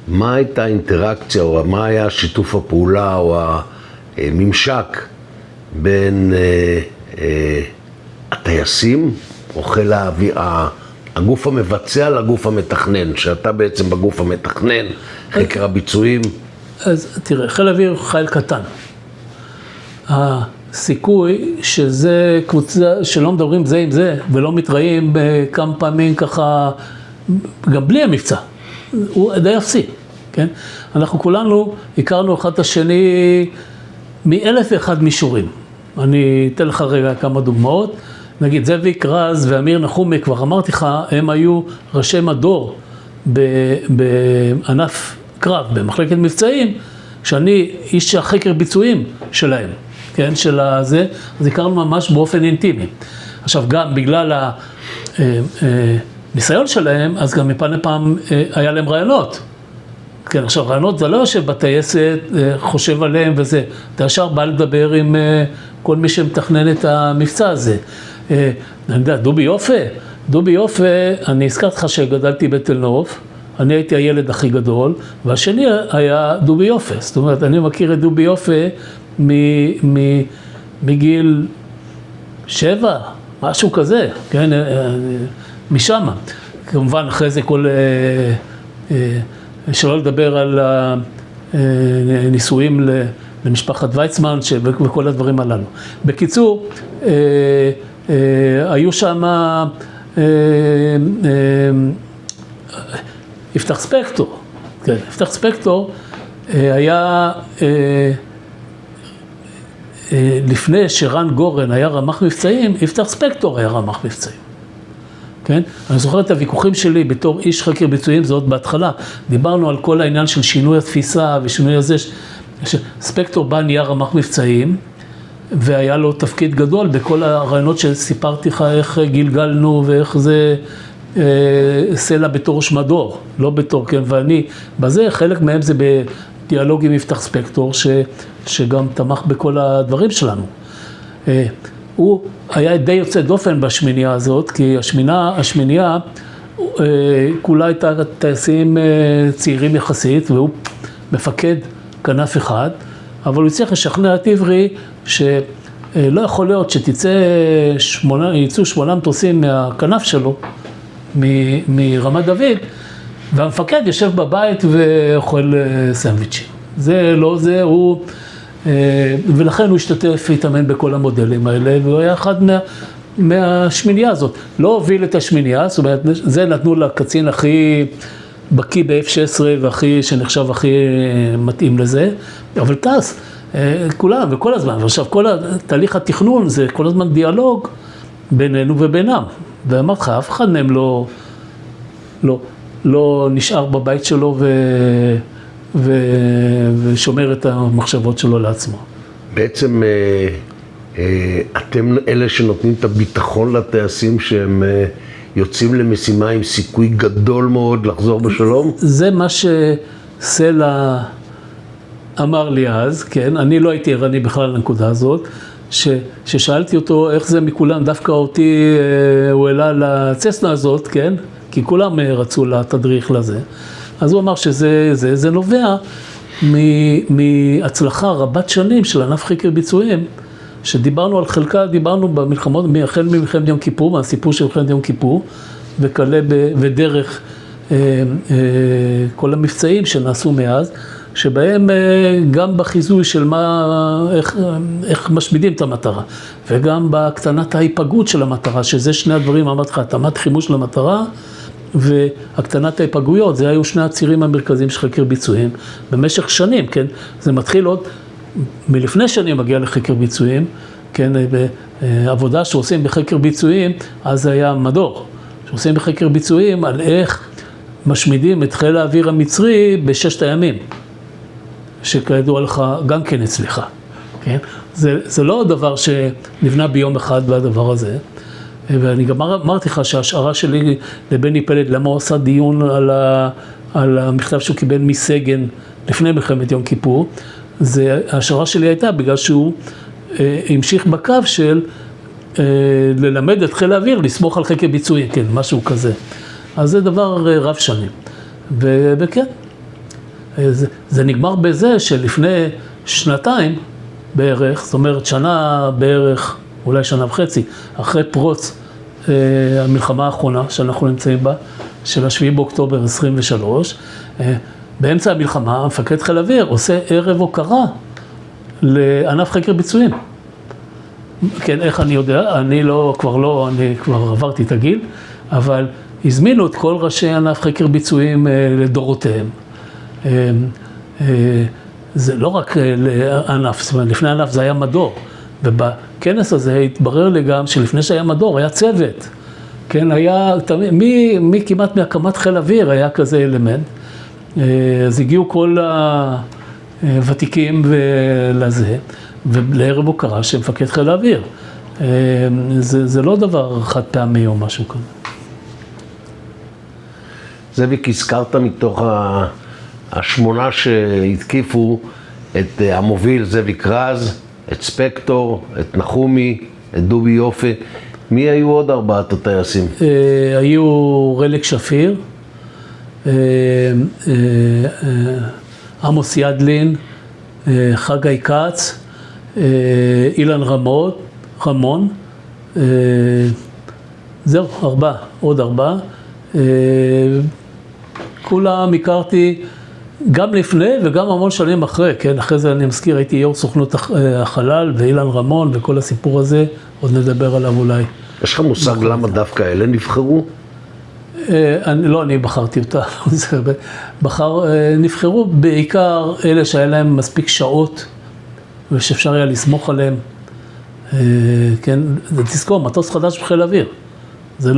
מה הייתה האינטראקציה או מה היה שיתוף הפעולה או הממשק בין הטייסים או חיל האוויר, הגוף המבצע לגוף המתכנן, שאתה בעצם בגוף המתכנן, חקר הביצועים? אז תראה, חיל האוויר חיל קטן. הסיכוי שזה קבוצה שלא מדברים זה עם זה ולא מתראים כמה פעמים ככה, גם בלי המבצע, הוא די אפסי, כן? אנחנו כולנו הכרנו אחד את השני מאלף ואחד מישורים. אני אתן לך רגע כמה דוגמאות. נגיד זאביק רז ואמיר נחומי, כבר אמרתי לך, הם היו ראשי מדור בענף קרב, במחלקת מבצעים, כשאני איש החקר ביצועים שלהם, כן, של הזה, אז הכרנו ממש באופן אינטימי. עכשיו גם בגלל הניסיון שלהם, אז גם מפעם לפעם היה להם רעיונות. כן, עכשיו רעיונות זה לא יושב בטייסת, חושב עליהם וזה, אתה ישר בא לדבר עם כל מי שמתכנן את המבצע הזה. אני יודע, דובי יופה, אני הזכרתי לך שגדלתי בתל נוף, אני הייתי הילד הכי גדול, והשני היה דובי יופה, זאת אומרת, אני מכיר את דובי יופה מגיל 7, משהו כזה, כן, משם. כמובן, אחרי זה שלא לדבר על נישואים למשפחת ויצמן וכל הדברים הללו. בקיצור, היו שם יפתח ספקטור, כן, יפתח ספקטור היה לפני שרן גורן היה רמ"ח מבצעים, יפתח ספקטור היה רמ"ח מבצעים. כן? אני זוכר את הוויכוחים שלי בתור איש חקר ביצועים, זה עוד בהתחלה. דיברנו על כל העניין של שינוי התפיסה ושינוי הזה, ספקטור בא נהיה רמ"ח מבצעים, והיה לו תפקיד גדול בכל הרעיונות שסיפרתי לך איך גלגלנו ואיך זה סלע בתור ראש מדור, לא בתור, כן, ואני, בזה חלק מהם זה בדיאלוג עם יפתח ספקטור, שגם תמך בכל הדברים שלנו. הוא היה די יוצא דופן בשמינייה הזאת, כי השמינייה כולה הייתה טייסים צעירים יחסית, והוא מפקד כנף אחד, אבל הוא צריך לשכנע את עברי שלא יכול להיות שיצאו 8 מטוסים מהכנף שלו, מרמת דוד, והמפקד יושב בבית ואוכל סנדוויצ'ים. זה לא זה, הוא... ולכן הוא השתתף להתאמן בכל המודלים האלה, והוא היה אחד מהשמינייה הזאת. לא הוביל את השמינייה, זאת אומרת, זה נתנו לקצין הכי בקיא ב-F-16 והכי שנחשב הכי מתאים לזה, אבל טס, כולם וכל הזמן. ועכשיו כל תהליך התכנון זה כל הזמן דיאלוג בינינו ובינם. ואמרתי לך, אף אחד מהם לא נשאר בבית שלו ושומר את המחשבות שלו לעצמו. בעצם אתם אלה שנותנים את הביטחון לטייסים שהם יוצאים למשימה עם סיכוי גדול מאוד לחזור בשלום? זה מה שסלע אמר לי אז, כן, אני לא הייתי ערני בכלל לנקודה הזאת, ששאלתי אותו איך זה מכולם, דווקא אותי הוא העלה לצסנה הזאת, כן, כי כולם רצו לתדריך לזה. אז הוא אמר שזה נובע מהצלחה רבת שנים של ענף חקר ביצועים, שדיברנו על חלקה, דיברנו במלחמות, החל ממלחמת יום כיפור, מהסיפור של מלחמת יום כיפור, וכלה ודרך כל המבצעים שנעשו מאז, שבהם גם בחיזוי של איך משמידים את המטרה, וגם בהקטנת ההיפגעות של המטרה, שזה שני הדברים, אמרתי לך, התאמת חימוש למטרה, והקטנת ההיפגעויות, זה היו שני הצירים המרכזיים של חקר ביצועים, במשך שנים, כן? זה מתחיל עוד, מלפני שנים מגיע לחקר ביצועים, כן? בעבודה שעושים בחקר ביצועים, אז זה היה מדור, שעושים בחקר ביצועים על איך משמידים את חיל האוויר המצרי בששת הימים, שכידוע לך גם כן הצליחה, כן? זה לא דבר שנבנה ביום אחד בדבר הזה, ואני גם אמרתי לך שההשערה שלי לבני פלד, למה הוא עשה דיון על המכתב שהוא קיבל מסגן לפני מלחמת יום כיפור, ההשערה שלי הייתה בגלל שהוא המשיך בקו של ללמד את חיל האוויר, לסמוך על חקר ביצועים, כן, משהו כזה. אז זה דבר רב שנים. וכן, זה נגמר בזה שלפני שנתיים בערך, זאת אומרת שנה בערך, אולי שנה וחצי, אחרי פרוץ המלחמה האחרונה שאנחנו נמצאים בה, של השביעי באוקטובר 23, באמצע המלחמה, מפקד חיל האוויר עושה ערב הוקרה לענף חקר ביצועים. כן, איך אני יודע? אני כבר עברתי את הגיל, אבל הזמינו את כל ראשי ענף חקר ביצועים לדורותיהם. זה לא רק לענף, זאת אומרת, לפני ענף זה היה מדור, ובכנס הזה התברר לי גם שלפני שהיה מדור, היה צוות. כן, היה, כמעט מהקמת חיל אוויר היה כזה אלמנט. אז הגיעו כל הוותיקים לזה, ולערב הוקרה שמפקד חיל האוויר. זה לא דבר חד פעמי או משהו כזה. זאביק, הזכרת מתוך השמונה שהתקיפו את המוביל זאביק רז, את ספקטור, את נחומי, את דובי יופי. מי היו עוד ארבעת הטייסים? היו רלק שפיר, עמוס ידלין, חגי כץ, אילן רמון, זהו, עוד ארבעה. כולם הכרתי גם לפני וגם המון שנים אחרי, כן? אחרי זה אני מזכיר, הייתי יו"ר סוכנות החלל ואילן רמון וכל הסיפור הזה, עוד נדבר עליו אולי. יש לך מושג למה דווקא אלה נבחרו? אני בחרתי אותה. נבחרו בעיקר אלה שהיה להם מספיק שעות ושאפשר היה לסמוך עליהם. כן? תזכור, מטוס חדש בחיל אוויר. זה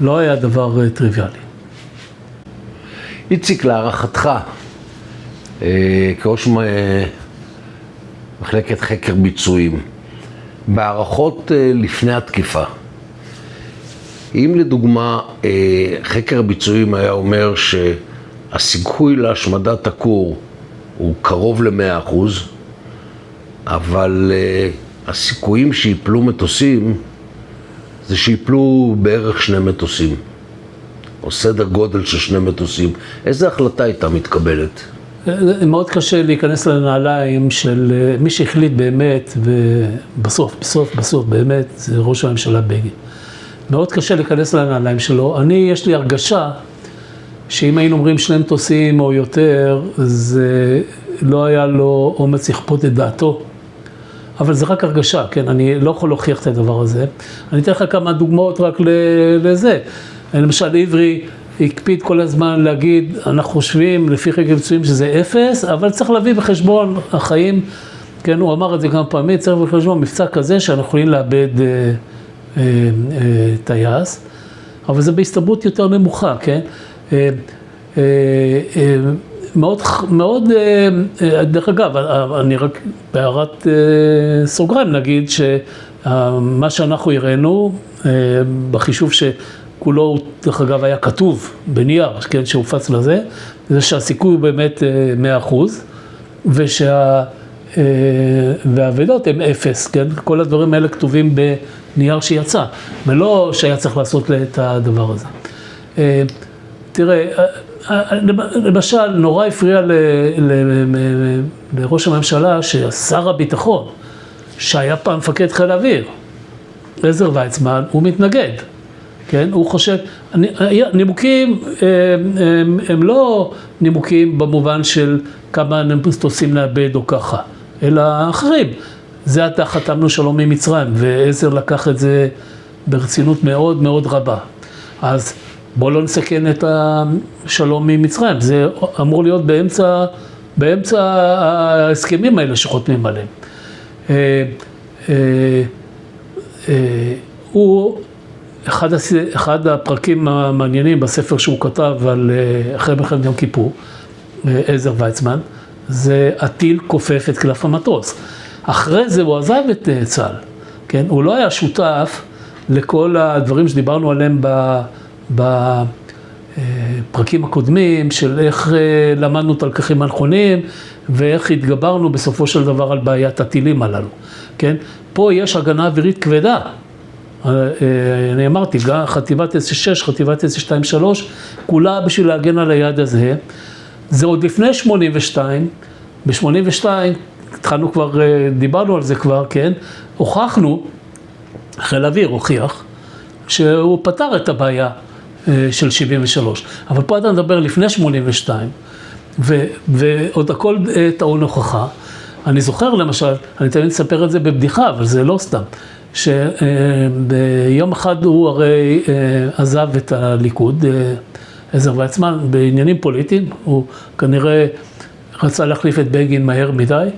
לא היה דבר טריוויאלי. איציק, להערכתך, כראש מחלקת חקר ביצועים, בהערכות לפני התקיפה, אם לדוגמה חקר הביצועים היה אומר שהסיכוי להשמדת הכור הוא קרוב ל100%, אבל הסיכויים שיפלו מטוסים זה שיפלו בערך 2 מטוסים, או סדר גודל של 2 מטוסים. איזה החלטה הייתה מתקבלת? מאוד קשה להיכנס לנעליים של מי שהחליט באמת, ובסוף באמת זה ראש הממשלה בגין. מאוד קשה להיכנס לנעליים שלו. יש לי הרגשה שאם היינו אומרים 2 מטוסים או יותר, זה לא היה לו אומץ לכפות את דעתו. אבל זה רק הרגשה, כן? אני לא יכול להוכיח את הדבר הזה. אני אתן לך כמה דוגמאות רק לזה. למשל, עברי הקפיד כל הזמן להגיד, אנחנו חושבים לפי חקר ביצועים שזה 0, אבל צריך להביא בחשבון החיים, כן? הוא אמר את זה כמה פעמים, צריך בחשבון מבצע כזה שאנחנו יכולים לאבד טייס, אבל זה בהסתברות יותר נמוכה, כן? מאוד, דרך אגב, אני רק בהערת סוגריים נגיד שמה שאנחנו הראינו בחישוב שכולו, דרך אגב, היה כתוב בנייר, כן, שהופץ לזה, זה שהסיכוי הוא באמת 100%, והעבודות הם 0, כן? כל הדברים האלה כתובים בנייר שיצא, ולא שהיה צריך לעשות את הדבר הזה. תראה, למשל, נורא הפריע לראש הממשלה ששר הביטחון, שהיה פעם מפקד חיל האוויר, עזר ויצמן, הוא מתנגד, כן? הוא חושב, נימוקים הם לא נימוקים במובן של כמה מטוסים לאבד או ככה, אלא אחרים. זה עתה חתמנו שלום עם מצרים, ועזר לקח את זה ברצינות מאוד מאוד רבה. אז בואו לא נסכן את השלום עם מצרים, זה אמור להיות באמצע ההסכמים האלה שחותמים עליהם. הוא, אחד הפרקים המעניינים בספר שהוא כתב על אחרי מלחמת יום כיפור, עזר ויצמן, זה הטיל כופף את קלף המטוס. אחרי זה הוא עזב את צה"ל, כן? הוא לא היה שותף לכל הדברים שדיברנו עליהם בפרקים הקודמים, של איך למדנו את הלקחים הנכונים, ואיך התגברנו בסופו של דבר על בעיית הטילים הללו, כן? פה יש הגנה אווירית כבדה. אני אמרתי, גם חטיבת 10-6, חטיבת 10-2-3, כולה בשביל להגן על היעד הזה. זה עוד לפני 82, ב-82, התחלנו כבר, דיברנו על זה כבר, כן? הוכחנו, חיל האוויר הוכיח, שהוא פתר את הבעיה של 73. אבל פה אתה מדבר לפני 82, ועוד הכל טעון הוכחה. אני זוכר למשל, אני תמיד אספר את זה בבדיחה, אבל זה לא סתם, שביום אחד הוא הרי עזב את הליכוד, עזר ויצמן, בעניינים פוליטיים, הוא כנראה רצה להחליף את בגין מהר מדי,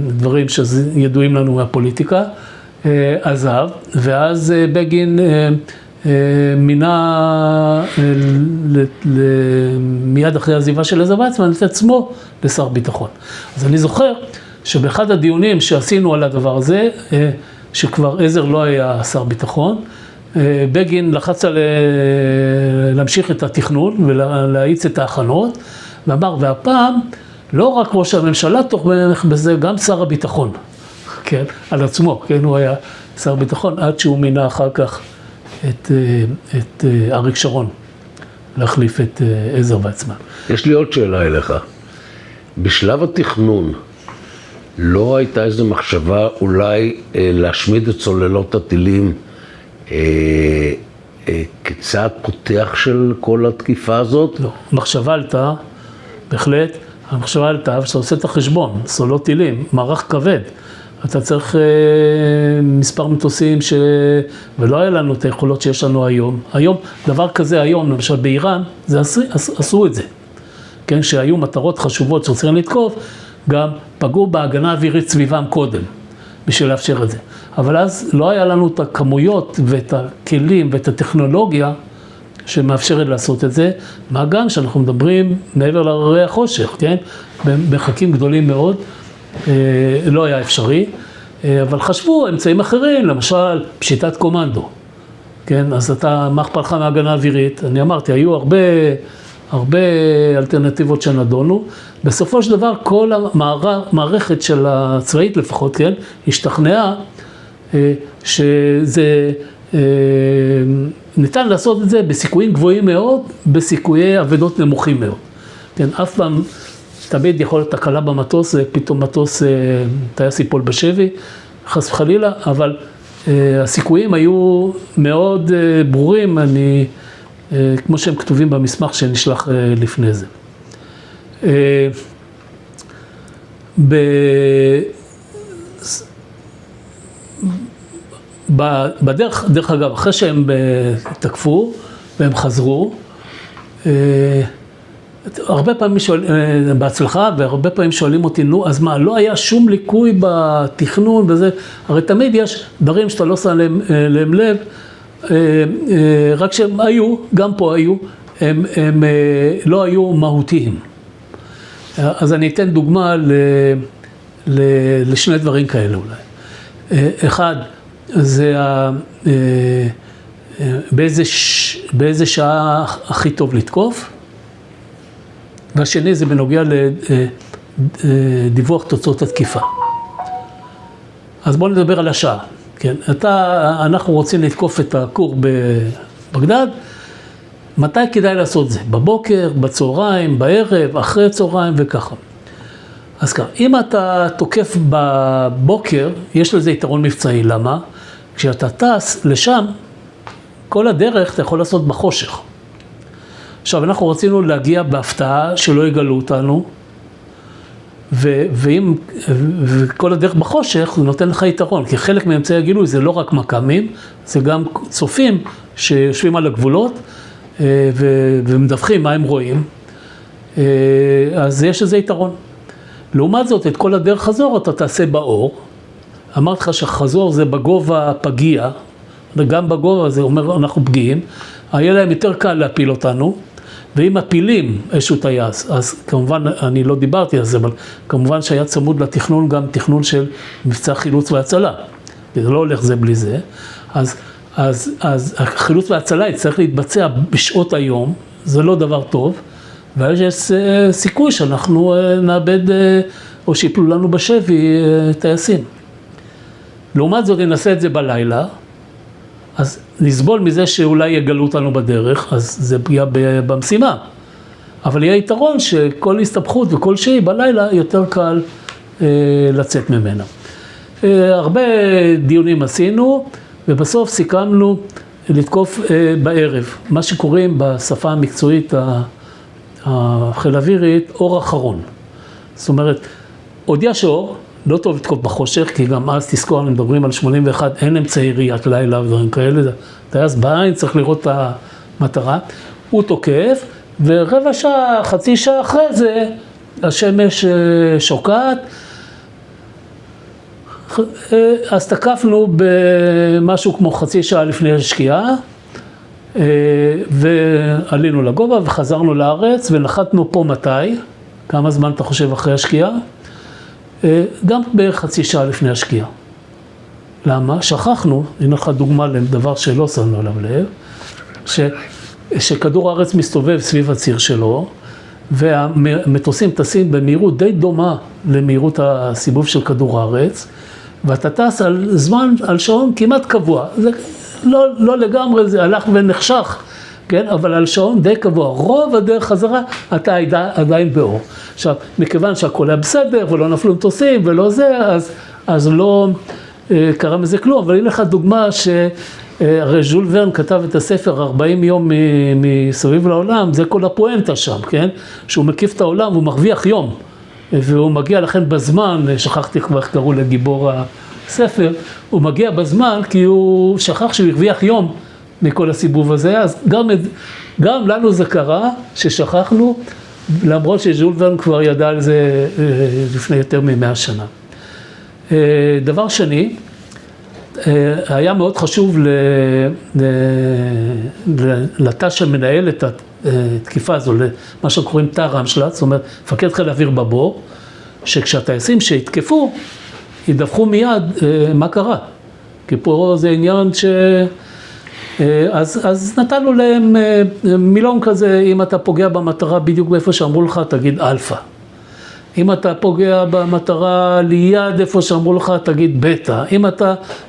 דברים שידועים לנו מהפוליטיקה, עזב, ואז בגין מינה מיד אחרי העזיבה של עזר ויצמן את עצמו לשר ביטחון. אז אני זוכר שבאחד הדיונים שעשינו על הדבר הזה, שכבר עזר לא היה שר ביטחון, בגין לחץ על להמשיך את התכנון ולהאיץ את ההכנות, ואמר, והפעם לא רק ראש הממשלה תומך בזה, גם שר הביטחון, כן, על עצמו, כן, הוא היה שר ביטחון, עד שהוא מינה אחר כך את אריק שרון להחליף את עזר ויצמן. יש לי עוד שאלה אליך. בשלב התכנון, לא הייתה איזו מחשבה אולי להשמיד את צוללות הטילים כצעד פותח של כל התקיפה הזאת? לא, מחשבה עלתה, בהחלט, המחשבה עלתה, ושאתה עושה את החשבון, צוללות טילים, מערך כבד, אתה צריך מספר מטוסים ולא היה לנו את היכולות שיש לנו היום. היום, דבר כזה היום, למשל באיראן, עשו את זה. כן, שהיו מטרות חשובות שצריכים לתקוף, גם פגעו בהגנה אווירית סביבם קודם, בשביל לאפשר את זה. אבל אז לא היה לנו את הכמויות ואת הכלים ואת הטכנולוגיה שמאפשרת לעשות את זה, מה גם שאנחנו מדברים מעבר להררי החושך, כן? במרחקים גדולים מאוד, לא היה אפשרי, אבל חשבו אמצעים אחרים, למשל פשיטת קומנדו, כן? אז אתה, מה אכפת לך מהגנה אווירית? אני אמרתי, היו הרבה אלטרנטיבות שנדונו. בסופו של דבר, כל המערכת של הצבאית לפחות, כן, השתכנעה שזה ניתן לעשות את זה בסיכויים גבוהים מאוד, בסיכויי עבודות נמוכים מאוד. כן, אף פעם, תמיד יכול להיות תקלה במטוס, פתאום מטוס טייס ייפול בשבי, חס וחלילה, אבל הסיכויים היו מאוד ברורים, כמו שהם כתובים במסמך שנשלח לפני זה. דרך אגב, אחרי שהם תקפו והם חזרו, הרבה פעמים בהצלחה, והרבה פעמים שואלים אותי, נו, אז מה, לא היה שום ליקוי בתכנון וזה, הרי תמיד יש דברים שאתה לא שם להם לב, רק שהם היו, גם פה היו, הם לא היו מהותיים. אז אני אתן דוגמה לשני דברים כאלה אולי. אחד, זה באיזה שעה הכי טוב לתקוף, והשני זה בנוגע לדיווח תוצאות התקיפה. אז בואו נדבר על השעה. כן, אנחנו רוצים לתקוף את הכור בבגדד, מתי כדאי לעשות זה? בבוקר, בצהריים, בערב, אחרי צהריים וככה. אז ככה, אם אתה תוקף בבוקר, יש לזה יתרון מבצעי. למה? כשאתה טס לשם, כל הדרך אתה יכול לעשות בחושך. עכשיו, אנחנו רצינו להגיע בהפתעה שלא יגלו אותנו, וכל הדרך בחושך זה נותן לך יתרון, כי חלק מאמצעי הגילוי זה לא רק מקמים, זה גם צופים שיושבים על הגבולות ומדווחים מה הם רואים, אז יש איזה יתרון. לעומת זאת, את כל הדרך חזור אתה תעשה באור. אמרתי לך שחזור זה בגובה פגיע, וגם בגובה זה אומר אנחנו פגיעים, היה להם יותר קל להפיל אותנו, ואם מפילים איזשהו טייס, אז כמובן, אני לא דיברתי על זה, אבל כמובן שהיה צמוד לתכנון גם תכנון של מבצע חילוץ והצלה. זה לא הולך זה בלי זה. אז החילוץ וההצלה יצטרך להתבצע בשעות היום, זה לא דבר טוב, ויש סיכוי שאנחנו נאבד או שיפלו לנו בשבי טייסים. לעומת זאת, ננסה את זה בלילה, אז נסבול מזה שאולי יגלו אותנו בדרך, אז זה פגיעה במשימה. אבל יהיה יתרון שכל הסתבכות וכל שהיא בלילה יותר קל לצאת ממנה. הרבה דיונים עשינו, ובסוף סיכמנו לתקוף בערב, מה שקוראים בשפה המקצועית החיל אווירית, אור אחרון. זאת אומרת, עוד יש אור, לא טוב לתקוף בחושך, כי גם אז תזכור, אנחנו מדברים על 81, אין אמצעי ראיית לילה ודברים כאלה, טייס בעין צריך לראות את המטרה, הוא תוקף, ורבע שעה, חצי שעה אחרי זה, השמש שוקעת, אז תקפנו במשהו כמו חצי שעה לפני השקיעה, ועלינו לגובה וחזרנו לארץ, ונחתנו פה מתי, כמה זמן אתה חושב אחרי השקיעה? גם בחצי שעה לפני השקיעה. למה? שכחנו, הנה לך דוגמה לדבר שלא שמנו עליו לב, שכדור הארץ מסתובב סביב הציר שלו, והמטוסים טסים במהירות די דומה למהירות הסיבוב של כדור הארץ, ואתה טס על זמן, על שעון כמעט קבוע. זה לא לגמרי, זה הלך ונחשך, כן? אבל על שעון די קבוע. רוב הדרך חזרה, אתה עדיין באור. עכשיו, מכיוון שהכל היה בסדר, ולא נפלו מטוסים, ולא זה, אז לא קרה מזה כלום. אבל הנה לך דוגמה הרי ז'ול ורן כתב את הספר 40 יום מסביב לעולם, זה כל הפואנטה שם, כן? שהוא מקיף את העולם, הוא מרוויח יום, והוא מגיע לכן בזמן, שכחתי כבר איך קראו לגיבור הספר, הוא מגיע בזמן כי הוא שכח שהוא הרוויח יום מכל הסיבוב הזה, אז גם לנו זה קרה ששכחנו, למרות שז'ול ורן כבר ידע על זה לפני יותר מ100 שנה. דבר שני, היה מאוד חשוב לתא שמנהל את התקיפה הזו, למה שקוראים תא רמשל"צ, זאת אומרת, מפקד חיל האוויר בבור, שכשהטייסים שהתקפו, ידווחו מיד מה קרה. כי פה זה עניין אז נתנו להם מילון כזה, אם אתה פוגע במטרה בדיוק באיפה שאמרו לך, תגיד אלפא. אם אתה פוגע במטרה ליד איפה שאמרו לך, תגיד בטא.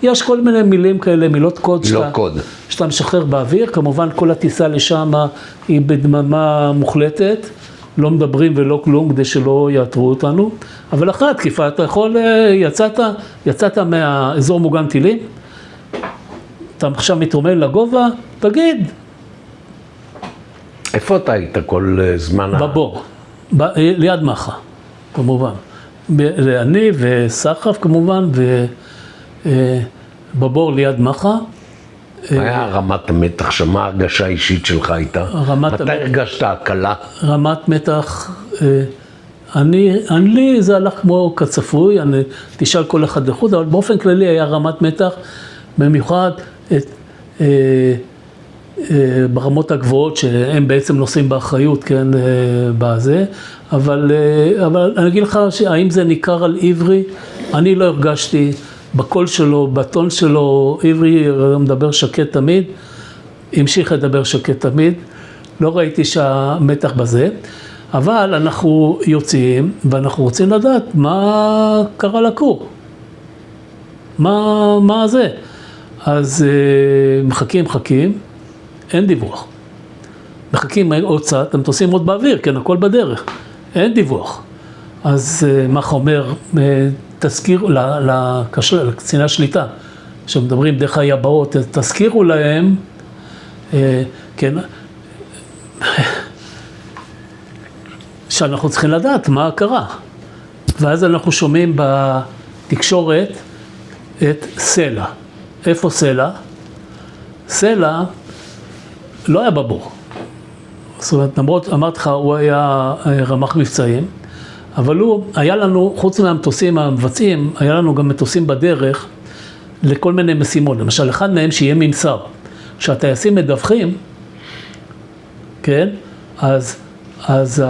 יש כל מיני מילים כאלה, מילות קוד שאתה משחרר באוויר. כמובן כל הטיסה לשם היא בדממה מוחלטת, לא מדברים ולא כלום כדי שלא יעתרו אותנו. אבל אחרי התקיפה אתה יכול, יצאת מהאזור מוגן טילים, אתה עכשיו מתרומם לגובה, תגיד. איפה אתה היית כל זמן? בבור, ליד מחה. כמובן, אני וסחף כמובן, ובבור ליד מחה. היה רמת המתח, שמה ההרגשה האישית שלך הייתה? מתי הרגשת הקלה? רמת מתח, לי זה הלך כמו כצפוי, אני תשאל כל אחד לחוד, אבל באופן כללי היה רמת מתח, במיוחד ברמות הגבוהות שהם בעצם נושאים באחריות, כן, בזה, אבל אני אגיד לך האם זה ניכר על עברי, אני לא הרגשתי בקול שלו, בטון שלו, עברי מדבר שקט תמיד, המשיך לדבר שקט תמיד, לא ראיתי שהמתח בזה, אבל אנחנו יוצאים ואנחנו רוצים לדעת מה קרה לכור, מה זה, אז מחכים, אין דיווח. מחכים עוד קצת, המטוסים עוד באוויר, כן, הכל בדרך, אין דיווח. אז מח"א אומר, תזכיר לקציני השליטה, שמדברים דרך היבאות, תזכירו להם, כן, שאנחנו צריכים לדעת מה קרה. ואז אנחנו שומעים בתקשורת את סלע. איפה סלע? סלע לא היה בבור. זאת אומרת, למרות, אמרתי לך, הוא היה רמ"ח מבצעים, אבל הוא, היה לנו, חוץ מהמטוסים המבצעים, היה לנו גם מטוסים בדרך לכל מיני משימות. למשל, אחד מהם שיהיה ממסר. כשהטייסים מדווחים, כן, אז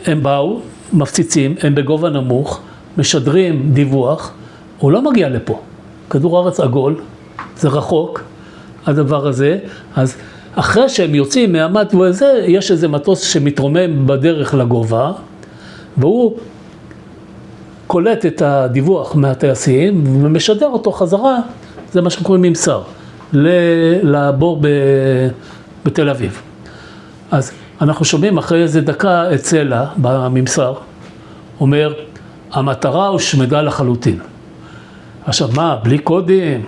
הם באו, מפציצים, הם בגובה נמוך, משדרים דיווח, הוא לא מגיע לפה. כדור הארץ עגול, זה רחוק, הדבר הזה, אז אחרי שהם יוצאים מהמט וזה, יש איזה מטוס שמתרומם בדרך לגובה, והוא קולט את הדיווח מהטייסים, ומשדר אותו חזרה, זה מה שקוראים ממסר, לבור בתל אביב. אז אנחנו שומעים אחרי איזה דקה את סלע בממסר, אומר, המטרה הושמדה לחלוטין. עכשיו מה, בלי קודים,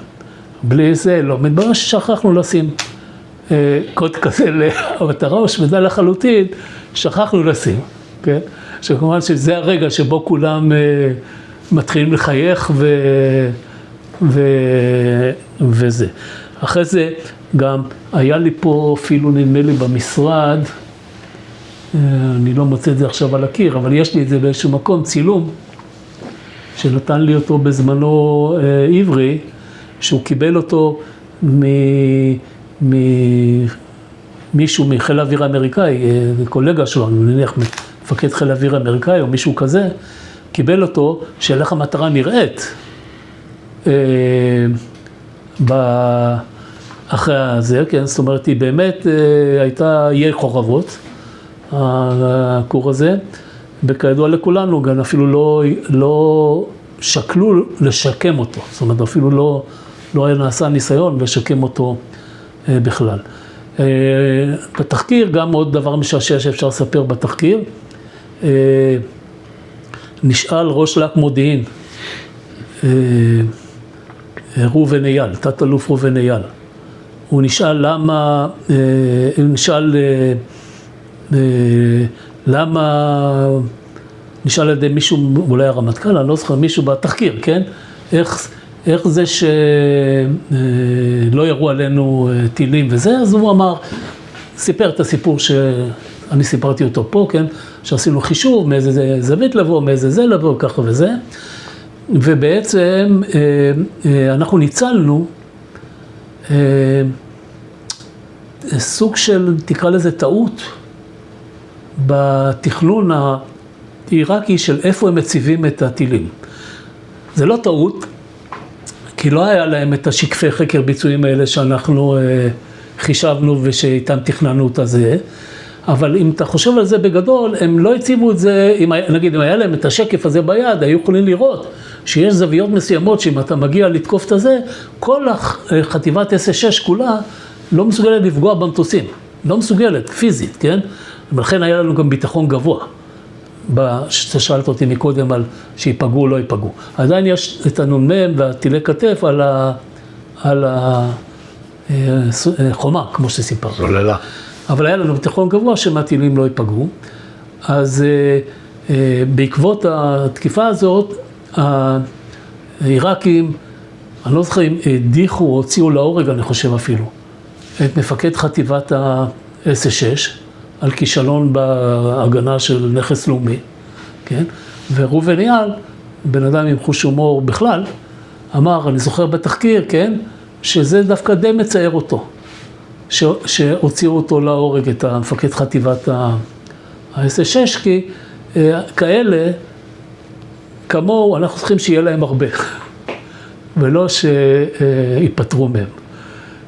בלי זה, לא, מתברר ששכחנו לשים קוד כזה, המטרה הושמדה לחלוטין, שכחנו לשים, כן? שכמובן שזה הרגע שבו כולם מתחילים לחייך וזה. אחרי זה גם היה לי פה אפילו נדמה לי במשרד, אני לא מוצא את זה עכשיו על הקיר, אבל יש לי את זה באיזשהו מקום, צילום, שנתן לי אותו בזמנו עברי, שהוא קיבל אותו מישהו מחיל האוויר האמריקאי, קולגה שלו, אני נניח מפקד חיל האוויר האמריקאי או מישהו כזה, קיבל אותו של איך המטרה נראית אחרי הזה, כן, זאת אומרת, היא באמת הייתה איי חורבות, הכור הזה, וכידוע לכולנו, גם אפילו לא שקלו לשקם אותו, זאת אומרת, אפילו לא היה נעשה ניסיון לשקם אותו בכלל. בתחקיר, גם עוד דבר משעשע שאפשר לספר בתחקיר, נשאל ראש להק מודיעין, ראובן אייל, תת אלוף ראובן אייל. הוא נשאל נשאל על ידי מישהו, אולי הרמטכ"ל, אני לא זוכר, מישהו בתחקיר, כן? איך זה שלא ירו עלינו טילים וזה, אז הוא אמר, סיפר את הסיפור שאני סיפרתי אותו פה, כן? שעשינו חישוב, מאיזה זווית לבוא, מאיזה זה לבוא, ככה וזה. ובעצם אנחנו ניצלנו סוג של, תקרא לזה טעות, בתכנון העיראקי של איפה הם מציבים את הטילים. זה לא טעות, כי לא היה להם את השקפי חקר ביצועים האלה שאנחנו חישבנו ושאיתם תכננו את הזה, אבל אם אתה חושב על זה בגדול, הם לא הציבו את זה, נגיד אם היה להם את השקף הזה ביד, היו יכולים לראות שיש זוויות מסוימות שאם אתה מגיע לתקוף את הזה, כל חטיבת S6 כולה לא מסוגלת לפגוע במטוסים, לא מסוגלת, פיזית, כן? ולכן היה לנו גם ביטחון גבוה, ששאלת אותי מקודם על שיפגעו או לא ייפגעו. עדיין יש את הנ"מ והטילי כתף על החומה, כמו שסיפרנו. סוללה. אבל היה לנו ביטחון גבוה שמהטילים לא ייפגעו. אז בעקבות התקיפה הזאת, העיראקים, אני לא זוכר אם הדיחו או הוציאו להורג, אני חושב אפילו, את מפקד חטיבת ה-S6, על כישלון בהגנה של נכס לאומי, כן? וראובן אייל, בן אדם עם חוש הומור בכלל, אמר, אני זוכר בתחקיר, כן? שזה דווקא די מצייר אותו, שהוציאו אותו להורג את מפקד חטיבת ה-S6, כי כאלה, כמוהו, אנחנו צריכים שיהיה להם הרבה, ולא שיפטרו מהם.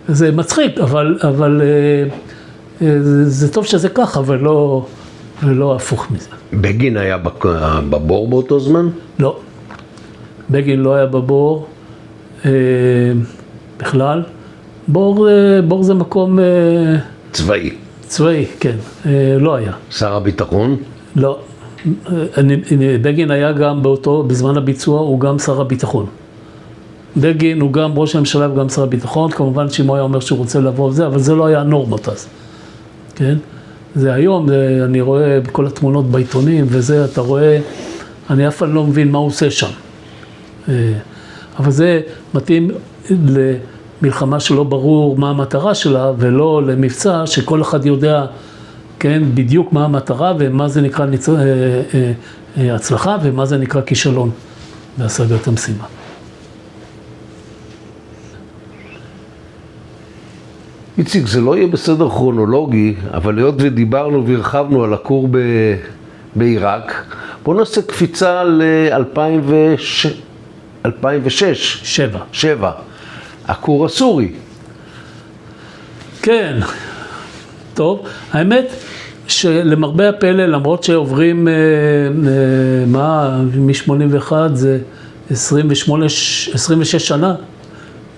זה מצחיק, אבל זה טוב שזה ככה, ולא הפוך מזה. בגין היה בבור באותו זמן? לא. בגין לא היה בבור בכלל. בור זה מקום צבאי. צבאי, כן, לא היה. שר הביטחון? לא. בגין היה גם בזמן הביצוע, הוא גם שר הביטחון. בגין הוא גם ראש הממשלה וגם שר הביטחון, כמובן שאם היה אומר שהוא רוצה לבוא וזה, אבל זה לא היה נורמות אז, כן? זה היום, אני רואה בכל התמונות בעיתונים וזה, אתה רואה, אני אף פעם לא מבין מה הוא עושה שם. אבל זה מתאים למלחמה שלא ברור מה המטרה שלה, ולא למבצע שכל אחד יודע, כן, בדיוק מה המטרה ומה זה נקרא הצלחה ומה זה נקרא כישלון בהשגת המשימה. איציק, זה לא יהיה בסדר כרונולוגי, אבל היות ודיברנו והרחבנו על הכור בעיראק, בואו נעשה קפיצה ל-2006. 7. הכור הסורי. כן, טוב, האמת שלמרבה הפלא, למרות שעוברים מ-81 זה 26 שנה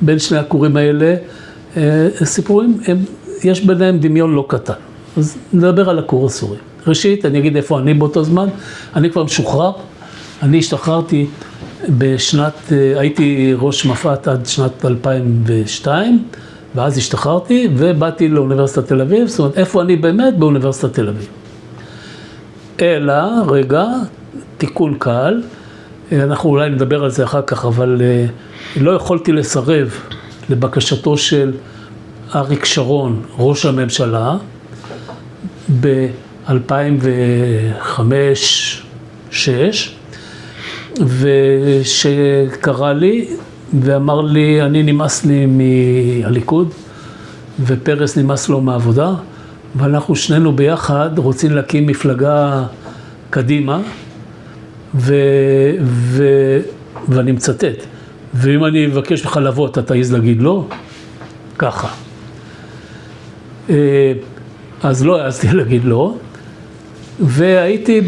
בין שני הכורים האלה, סיפורים, יש ביניהם דמיון לא קטן. אז נדבר על הכור הסורי. ראשית, אני אגיד איפה אני באותו זמן. אני כבר משוחרר. אני השתחררתי הייתי ראש מפת עד שנת 2002, ואז השתחררתי ובאתי לאוניברסיטת תל אביב. זאת אומרת, איפה אני באמת? באוניברסיטת תל אביב. אלא, רגע, תיקון קל. אנחנו אולי נדבר על זה אחר כך, אבל לא יכולתי לסרב לבקשתו של אריק שרון, ראש הממשלה, ב-2005-2006, ושקרא לי ואמר לי, אני נמאס לי מהליכוד, ופרס נמאס לו מהעבודה, ואנחנו שנינו ביחד רוצים להקים מפלגה קדימה, ואני מצטט. ואם אני מבקש לך לבוא, אתה תעיז להגיד לא? ככה. אז לא העזתי להגיד לא, והייתי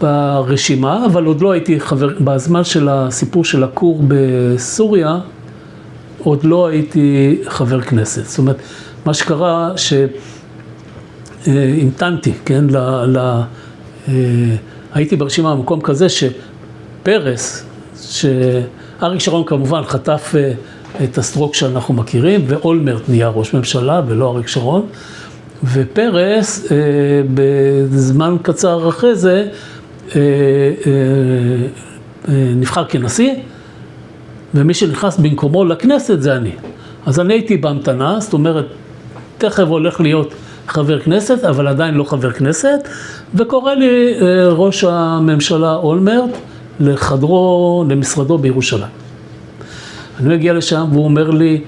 ברשימה, אבל עוד לא הייתי חבר, בזמן של הסיפור של הכור בסוריה, עוד לא הייתי חבר כנסת. זאת אומרת, מה שקרה שהמתנתי, כן, הייתי ברשימה במקום כזה שפרס, אריק שרון כמובן חטף את הסטרוק שאנחנו מכירים, ואולמרט נהיה ראש ממשלה ולא אריק שרון, ופרס בזמן קצר אחרי זה נבחר כנשיא, ומי שנכנס במקומו לכנסת זה אני. אז אני הייתי בהמתנה, זאת אומרת, תכף הולך להיות חבר כנסת, אבל עדיין לא חבר כנסת, וקורא לי ראש הממשלה אולמרט, לחדרו, למשרדו בירושלים. אני מגיע לשם והוא אומר לי,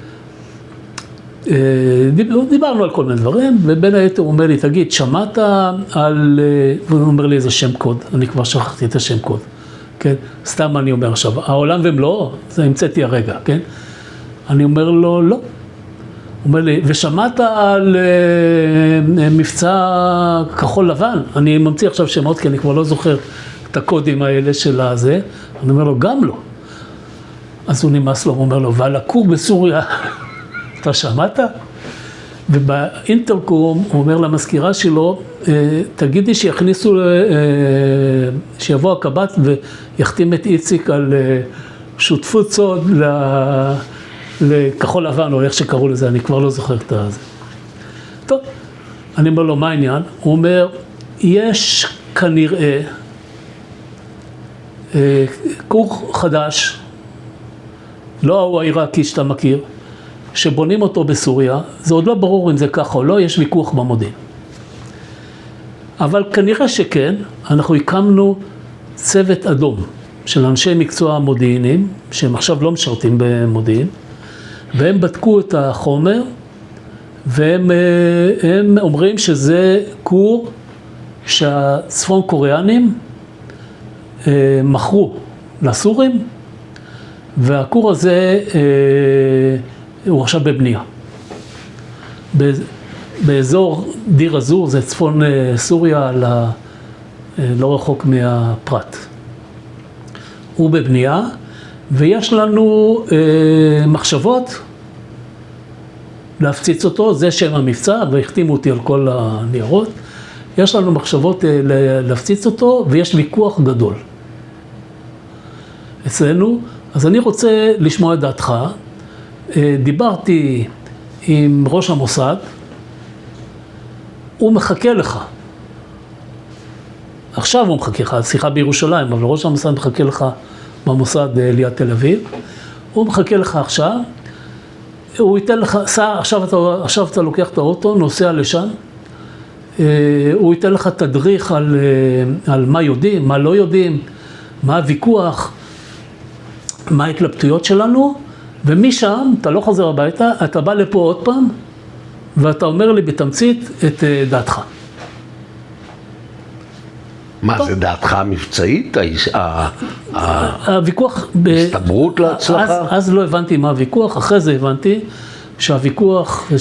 דיברנו על כל מיני דברים, ובין היתר הוא אומר לי, תגיד, שמעת על, והוא אומר לי איזה שם קוד, אני כבר שכחתי את השם קוד, כן? סתם אני אומר עכשיו, העולם ומלואו, זה המצאתי הרגע, כן? אני אומר לו, לא. הוא אומר לי, ושמעת על מבצע כחול לבן? אני ממציא עכשיו שמות, כי אני כבר לא זוכר את הקודים האלה של הזה. אני אומר לו, גם לא. אז הוא נמאס לו, הוא אומר לו, ועל הכור בסוריה, אתה שמעת? ובאינטרקום הוא אומר למזכירה שלו, תגידי שיכניסו, שיבוא הקב"ט ויחתים את איציק על שותפות סוד לכחול לבן, או איך שקראו לזה, אני כבר לא זוכר את זה. טוב, אני אומר לו, מה העניין? הוא אומר, יש כנראה כור חדש, לא הוא העיראקי שאתה מכיר, שבונים אותו בסוריה, זה עוד לא ברור אם זה ככה או לא, יש ויכוח במודיעין. אבל כנראה שכן, אנחנו הקמנו צוות אדום של אנשי מקצוע מודיעינים, שהם עכשיו לא משרתים במודיעין, והם בדקו את החומר, והם אומרים שזה כור שהצפון קוריאנים מכרו לסורים, והכור הזה הוא עכשיו בבנייה. באזור דיר אזור, זה צפון סוריה, לא רחוק מהפרת. הוא בבנייה, ויש לנו מחשבות להפציץ אותו, זה שם המבצע, והחתימו אותי על כל הניירות. יש לנו מחשבות להפציץ אותו, ויש ויכוח גדול אצלנו. אז אני רוצה לשמוע את דעתך. דיברתי עם ראש המוסד, הוא מחכה לך. עכשיו הוא מחכה לך, שיחה בירושלים, אבל ראש המוסד מחכה לך במוסד ליד תל אביב. הוא מחכה לך עכשיו, הוא ייתן לך, עכשיו אתה לוקח את האוטו, נוסע לשם, הוא ייתן לך תדריך על מה יודעים, מה לא יודעים, מה הוויכוח, מה ההתלבטויות שלנו, ומשם אתה לא חוזר הביתה, אתה בא לפה עוד פעם, ואתה אומר לי בתמצית את דעתך. מה זה דעתך המבצעית? הוויכוח... הסתברות להצלחה? אז לא הבנתי מה הוויכוח, אחרי זה הבנתי שהוויכוח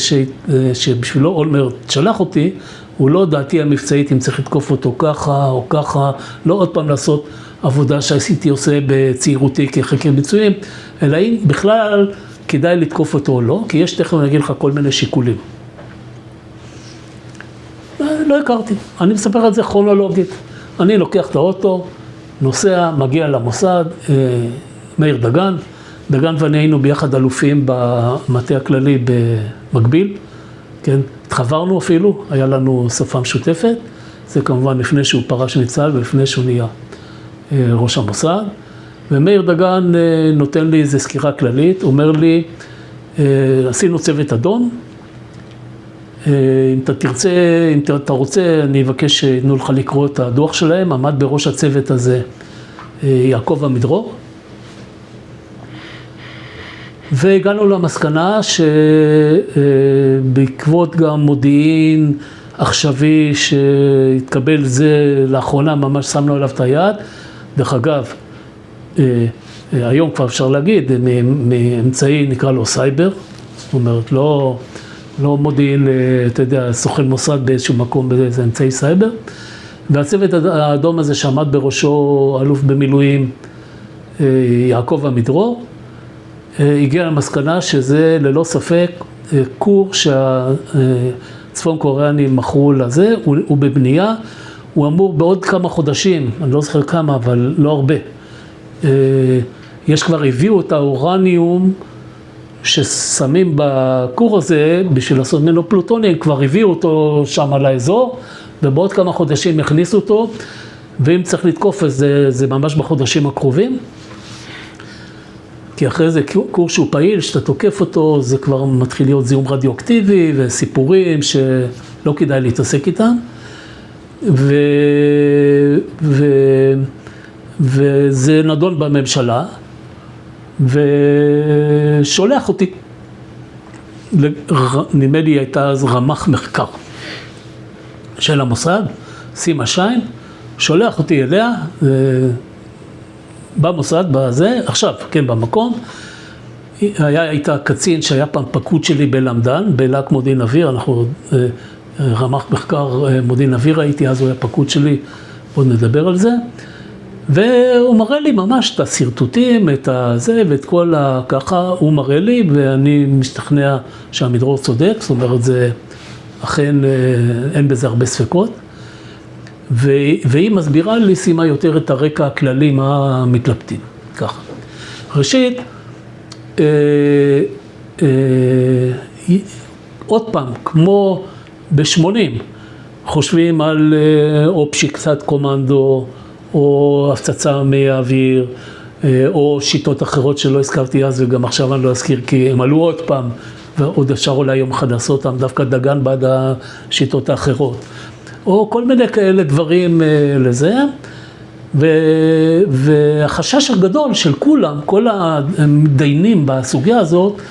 שבשבילו אולמרט שלח אותי, הוא לא דעתי המבצעית אם צריך לתקוף אותו ככה או ככה, לא עוד פעם לעשות עבודה שעשיתי עושה בצעירותי כחקר ביצועים, אלא אם בכלל כדאי לתקוף אותו או לא, כי יש תכף אני אגיד לך כל מיני שיקולים. לא הכרתי, אני מספר את זה כרונולוגית. אני לוקח את האוטו, נוסע, מגיע למוסד, מאיר דגן. דגן ואני היינו ביחד אלופים במטה הכללי במקביל, כן? התחברנו אפילו, היה לנו שפה משותפת. זה כמובן לפני שהוא פרש מצה"ל ולפני שהוא נהיה ראש המוסד. ומאיר דגן נותן לי איזו סקירה כללית, אומר לי, עשינו צוות אדום, אם אתה תרצה, אם אתה רוצה, אני אבקש שיתנו לך לקרוא את הדוח שלהם. עמד בראש הצוות הזה יעקב עמידרור. והגענו למסקנה שבעקבות גם מודיעין עכשווי שהתקבל זה לאחרונה, ממש שמנו עליו את היד. דרך אגב, היום כבר אפשר להגיד, מאמצעי נקרא לו סייבר, זאת אומרת לא מודיעין, אתה יודע, סוכן מוסד באיזשהו מקום באיזה אמצעי סייבר. והצוות האדום הזה שעמד בראשו אלוף במילואים יעקב עמידרור, הגיע למסקנה שזה ללא ספק קור שהצפון קוריאנים מכרו לזה, הוא בבנייה, הוא אמור בעוד כמה חודשים, אני לא זוכר כמה, אבל לא הרבה. יש כבר הביאו את האורניום, ששמים בקור הזה, בשביל לעשות ממנו פלוטוניום, כבר הביאו אותו שם על האזור, ובעוד כמה חודשים הכניסו אותו, ואם צריך לתקוף זה ממש בחודשים הקרובים, כי אחרי זה קור שהוא פעיל, שאתה תוקף אותו, זה כבר מתחיל להיות זיהום רדיואקטיבי, וסיפורים שלא כדאי להתעסק איתם, וזה נדון בממשלה, ושולח אותי, נדמה לי הייתה אז רמ"ח מחקר של המוסד, סימה שיין, שולח אותי אליה במוסד, בזה, עכשיו, כן, במקום, הייתה קצין שהיה פעם פקוד שלי בלמדן, בלהק מודיעין אוויר, אנחנו רמ"ח מחקר מודיעין אוויר הייתי, אז הוא היה פקוד שלי, עוד נדבר על זה, והוא מראה לי ממש את הסרטוטים, את הזה ואת כל ככה, הוא מראה לי ואני משתכנע שהעמידרור צודק, זאת אומרת זה אכן אין בזה הרבה ספקות, והיא מסבירה לי סימה יותר את הרקע הכללי מה מתלבטים, ככה. ראשית, עוד פעם, כמו ב-80, חושבים על או פשיקצת קומנדו, או הפצצה מהאוויר, או שיטות אחרות שלא הזכרתי אז וגם עכשיו אני לא אזכיר כי הם עלו עוד פעם, ועוד אפשר אולי יום אחד לעשות אותם, דווקא דגן בעד השיטות האחרות, או כל מיני כאלה דברים לזה, והחשש הגדול של כולם, כל המתדיינים בסוגיה הזאת,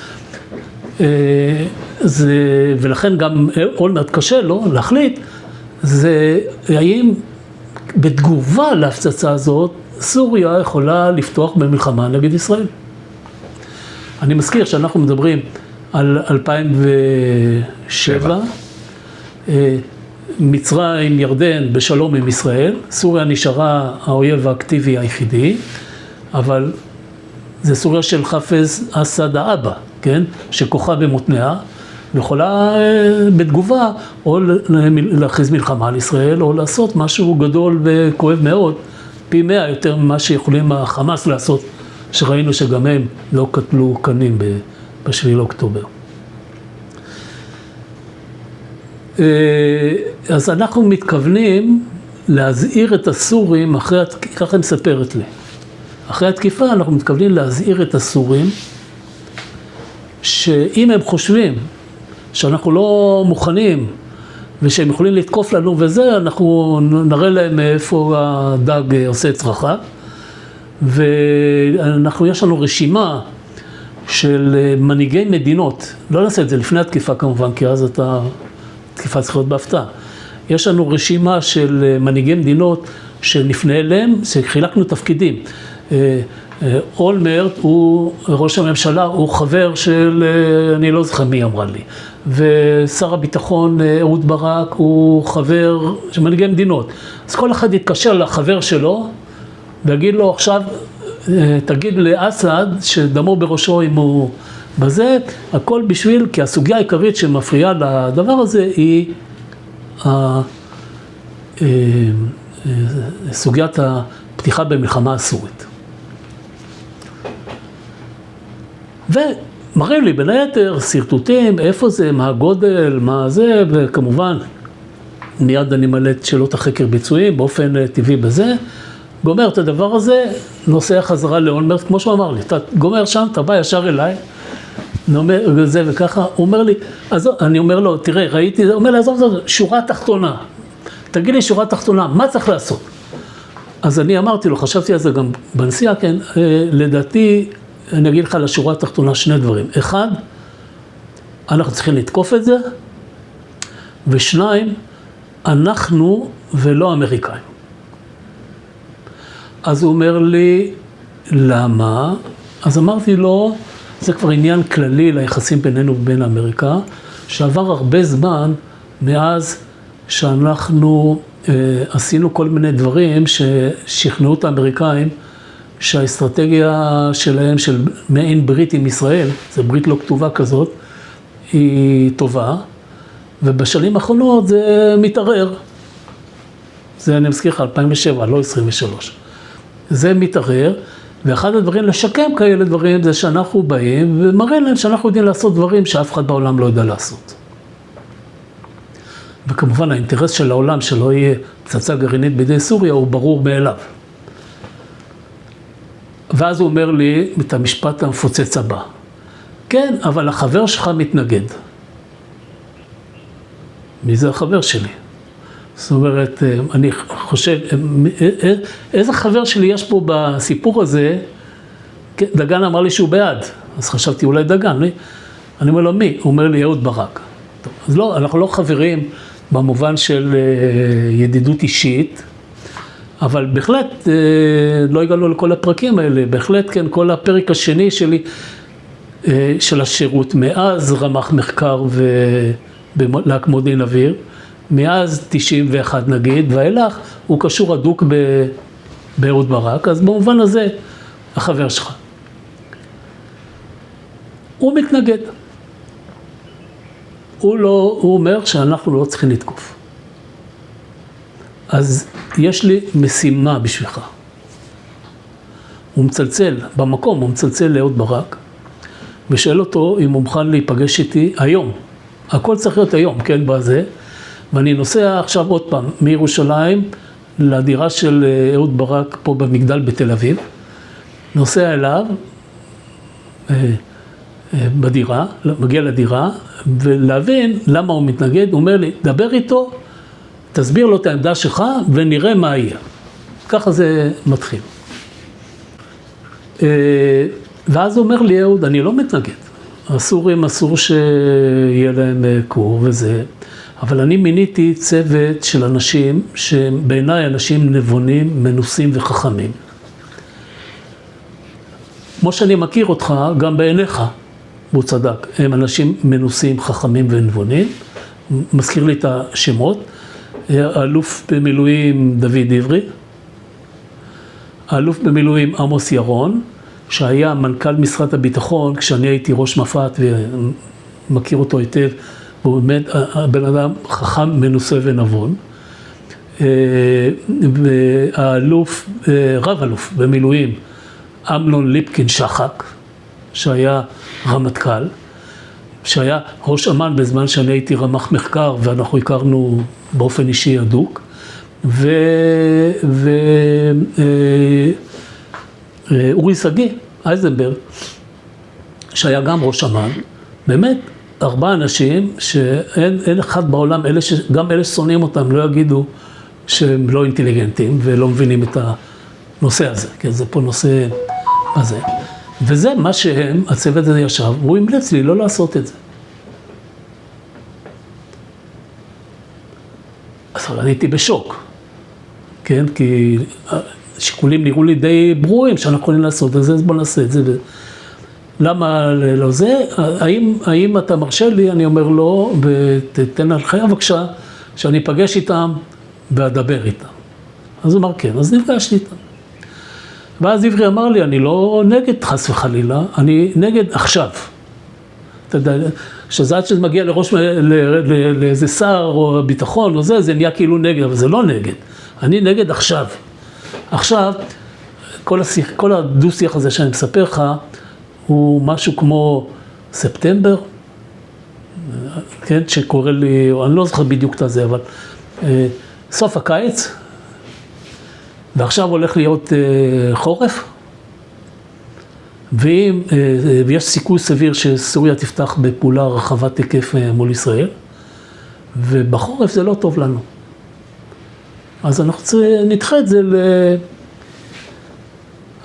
ולכן גם אולמרט קשה לו להחליט, זה האם בתגובה להפצצה הזאת, סוריה יכולה לפתוח במלחמה נגד ישראל. אני מזכיר שאנחנו מדברים על 2007, מצרים, ירדן בשלום עם ישראל, סוריה נשארה האויב האקטיבי היחידי, אבל זה סוריה של חאפז אסד האבא, כן? שכוחה במותניה, ויכולה בתגובה או להכריז מלחמה על ישראל, או לעשות משהו גדול וכואב מאוד, פי 100 יותר ממה שיכולים החמאס לעשות, שראינו שגם הם לא קטלו קנים ב-7 לאוקטובר. אז אנחנו מתכוונים להזהיר את הסורים, ככה מספרת לי, אחרי התקיפה אנחנו מתכוונים להזהיר את הסורים, שאם הם חושבים שאנחנו לא מוכנים, ושהם יכולים לתקוף לנו וזה, אנחנו נראה להם איפה הדג עושה צרחה, יש לנו רשימה של מנהיגי מדינות, לא נעשה את זה לפני התקיפה כמובן, כי אז התקיפה צריכה להיות בהפתעה. יש לנו רשימה של מנהיגי מדינות שנפנה אליהם, שחילקנו תפקידים. אולמרט הוא ראש הממשלה, הוא חבר של, אני לא זוכר מי אמרה לי, ושר הביטחון אהוד ברק הוא חבר של מנהיגי מדינות. אז כל אחד יתקשר לחבר שלו ויגיד לו עכשיו, תגיד לאסד שדמו בראשו אם הוא בזה, הכל בשביל, כי הסוגיה העיקרית שמפריעה לדבר הזה היא סוגיית הפתיחה במלחמה הסורית. ומראים לי בין היתר סרטוטים, איפה זה, מה הגודל, מה זה, וכמובן מיד אני מלא את שאלות החקר ביצועים באופן טבעי בזה, גומר את הדבר הזה, נוסע חזרה לאולמרט, כמו שהוא אמר לי, אתה גומר שם, אתה בא ישר אליי, אומר זה וככה, הוא אומר לי, אז אני אומר לו, תראה, ראיתי, הוא אומר לי, עזוב, שורה תחתונה, תגיד לי שורה תחתונה, מה צריך לעשות? אז אני אמרתי לו, חשבתי על זה גם בנסיעה, כן, לדעתי, אני אגיד לך לשורה התחתונה שני דברים. אחד, אנחנו צריכים לתקוף את זה, ושניים, אנחנו ולא אמריקאים. אז הוא אומר לי, למה? אז אמרתי לו, זה כבר עניין כללי ליחסים בינינו ובין אמריקה, שעבר הרבה זמן מאז שאנחנו עשינו כל מיני דברים ששכנעו את האמריקאים, שהאסטרטגיה שלהם של מעין ברית עם ישראל, זו ברית לא כתובה כזאת, היא טובה, ובשנים האחרונות זה מתערער. זה אני מזכיר לך 2007, לא 23. זה מתערער, ואחד הדברים לשקם כאלה דברים זה שאנחנו באים ומראים להם שאנחנו יודעים לעשות דברים שאף אחד בעולם לא יודע לעשות. וכמובן האינטרס של העולם שלא יהיה פצצה גרעינית בידי סוריה הוא ברור מאליו. ואז הוא אומר לי את המשפט המפוצץ הבא. כן, אבל החבר שלך מתנגד. מי זה החבר שלי? זאת אומרת, אני חושב, איזה חבר שלי יש פה בסיפור הזה? דגן אמר לי שהוא בעד, אז חשבתי אולי דגן. אני אומר לו, מי? הוא אומר לי, אהוד ברק. טוב, אז לא, אנחנו לא חברים במובן של ידידות אישית, אבל בהחלט לא הגענו לכל הפרקים האלה, בהחלט כן, כל הפרק השני שלי, של השירות, מאז רמ"ח מחקר ולהק מודיעין אוויר, מאז 91 נגיד, ואילך הוא קשור הדוק באהוד ברק, אז במובן הזה החבר שלך. הוא מתנגד. הוא אומר שאנחנו לא צריכים לתקוף. אז יש לי משימה בשבילך. הוא מצלצל, במקום הוא מצלצל לאהוד ברק, ושאל אותו אם הוא מוכן להיפגש איתי היום. הכל צריך להיות היום, כן, בזה. ואני נוסע עכשיו עוד פעם מירושלים לדירה של אהוד ברק פה במגדל בתל אביב. נוסע אליו בדירה, מגיע לדירה, ולהבין למה הוא מתנגד. הוא אומר לי, דבר איתו, תסביר לו את העמדה שלך ונראה מה יהיה. ככה זה מתחיל. ואז הוא אומר לי, אהוד, אני לא מתנגד. הסורים אסור שיהיה להם קור וזה, אבל אני מיניתי צוות של אנשים שבעיניי אנשים נבונים, מנוסים וחכמים. כמו שאני מכיר אותך, גם בעיניך, הוא צדק, הם אנשים מנוסים, חכמים ונבונים. מזכיר לי את השמות. האלוף במילואים דוד עברי, האלוף במילואים עמוס ירון, שהיה מנכ"ל משרד הביטחון כשאני הייתי ראש מפת מכיר אותו היטב, הוא באמת הבן אדם חכם, מנוסה ונבון. והאלוף, רב אלוף במילואים, אמנון ליפקין שחק, שהיה רמטכ"ל, שהיה ראש אמ"ן בזמן שאני הייתי רמ"ח מחקר, ואנחנו הכרנו באופן אישי הדוק, אורי שגיא, אייזנברג, שהיה גם ראש אמ"ן, באמת 4 אנשים שאין אחד בעולם, גם אלה ששונאים אותם לא יגידו שהם לא אינטליגנטים ולא מבינים את הנושא הזה, כי זה פה נושא הזה. וזה מה שהם, הצוות הזה ישב, והוא המליץ לי לא לעשות את זה. אז אני הייתי בשוק, כן? כי השיקולים נראו לי די ברורים שאנחנו יכולים לעשות את זה, אז בוא נעשה את זה. למה לא זה? האם אתה מרשה לי? אני אומר לא, ותתן הנחיה בבקשה, שאני אפגש איתם ואדבר איתם. אז הוא אמר כן, אז נפגשתי איתם. ואז עברי אמר לי, אני לא נגד חס וחלילה, אני נגד עכשיו. אתה יודע, שזה עד שזה מגיע לאיזה שר או ביטחון או זה נהיה כאילו נגד, אבל זה לא נגד. אני נגד עכשיו. עכשיו, כל הדו-שיח הזה שאני מספר לך, הוא משהו כמו ספטמבר, כן, שקורא לי, אני לא זוכר בדיוק את זה, אבל סוף הקיץ, ועכשיו הולך להיות חורף, ויש סיכוי סביר שסוריה תפתח בפעולה רחבת היקף מול ישראל, ובחורף זה לא טוב לנו. אז אנחנו נדחה את זה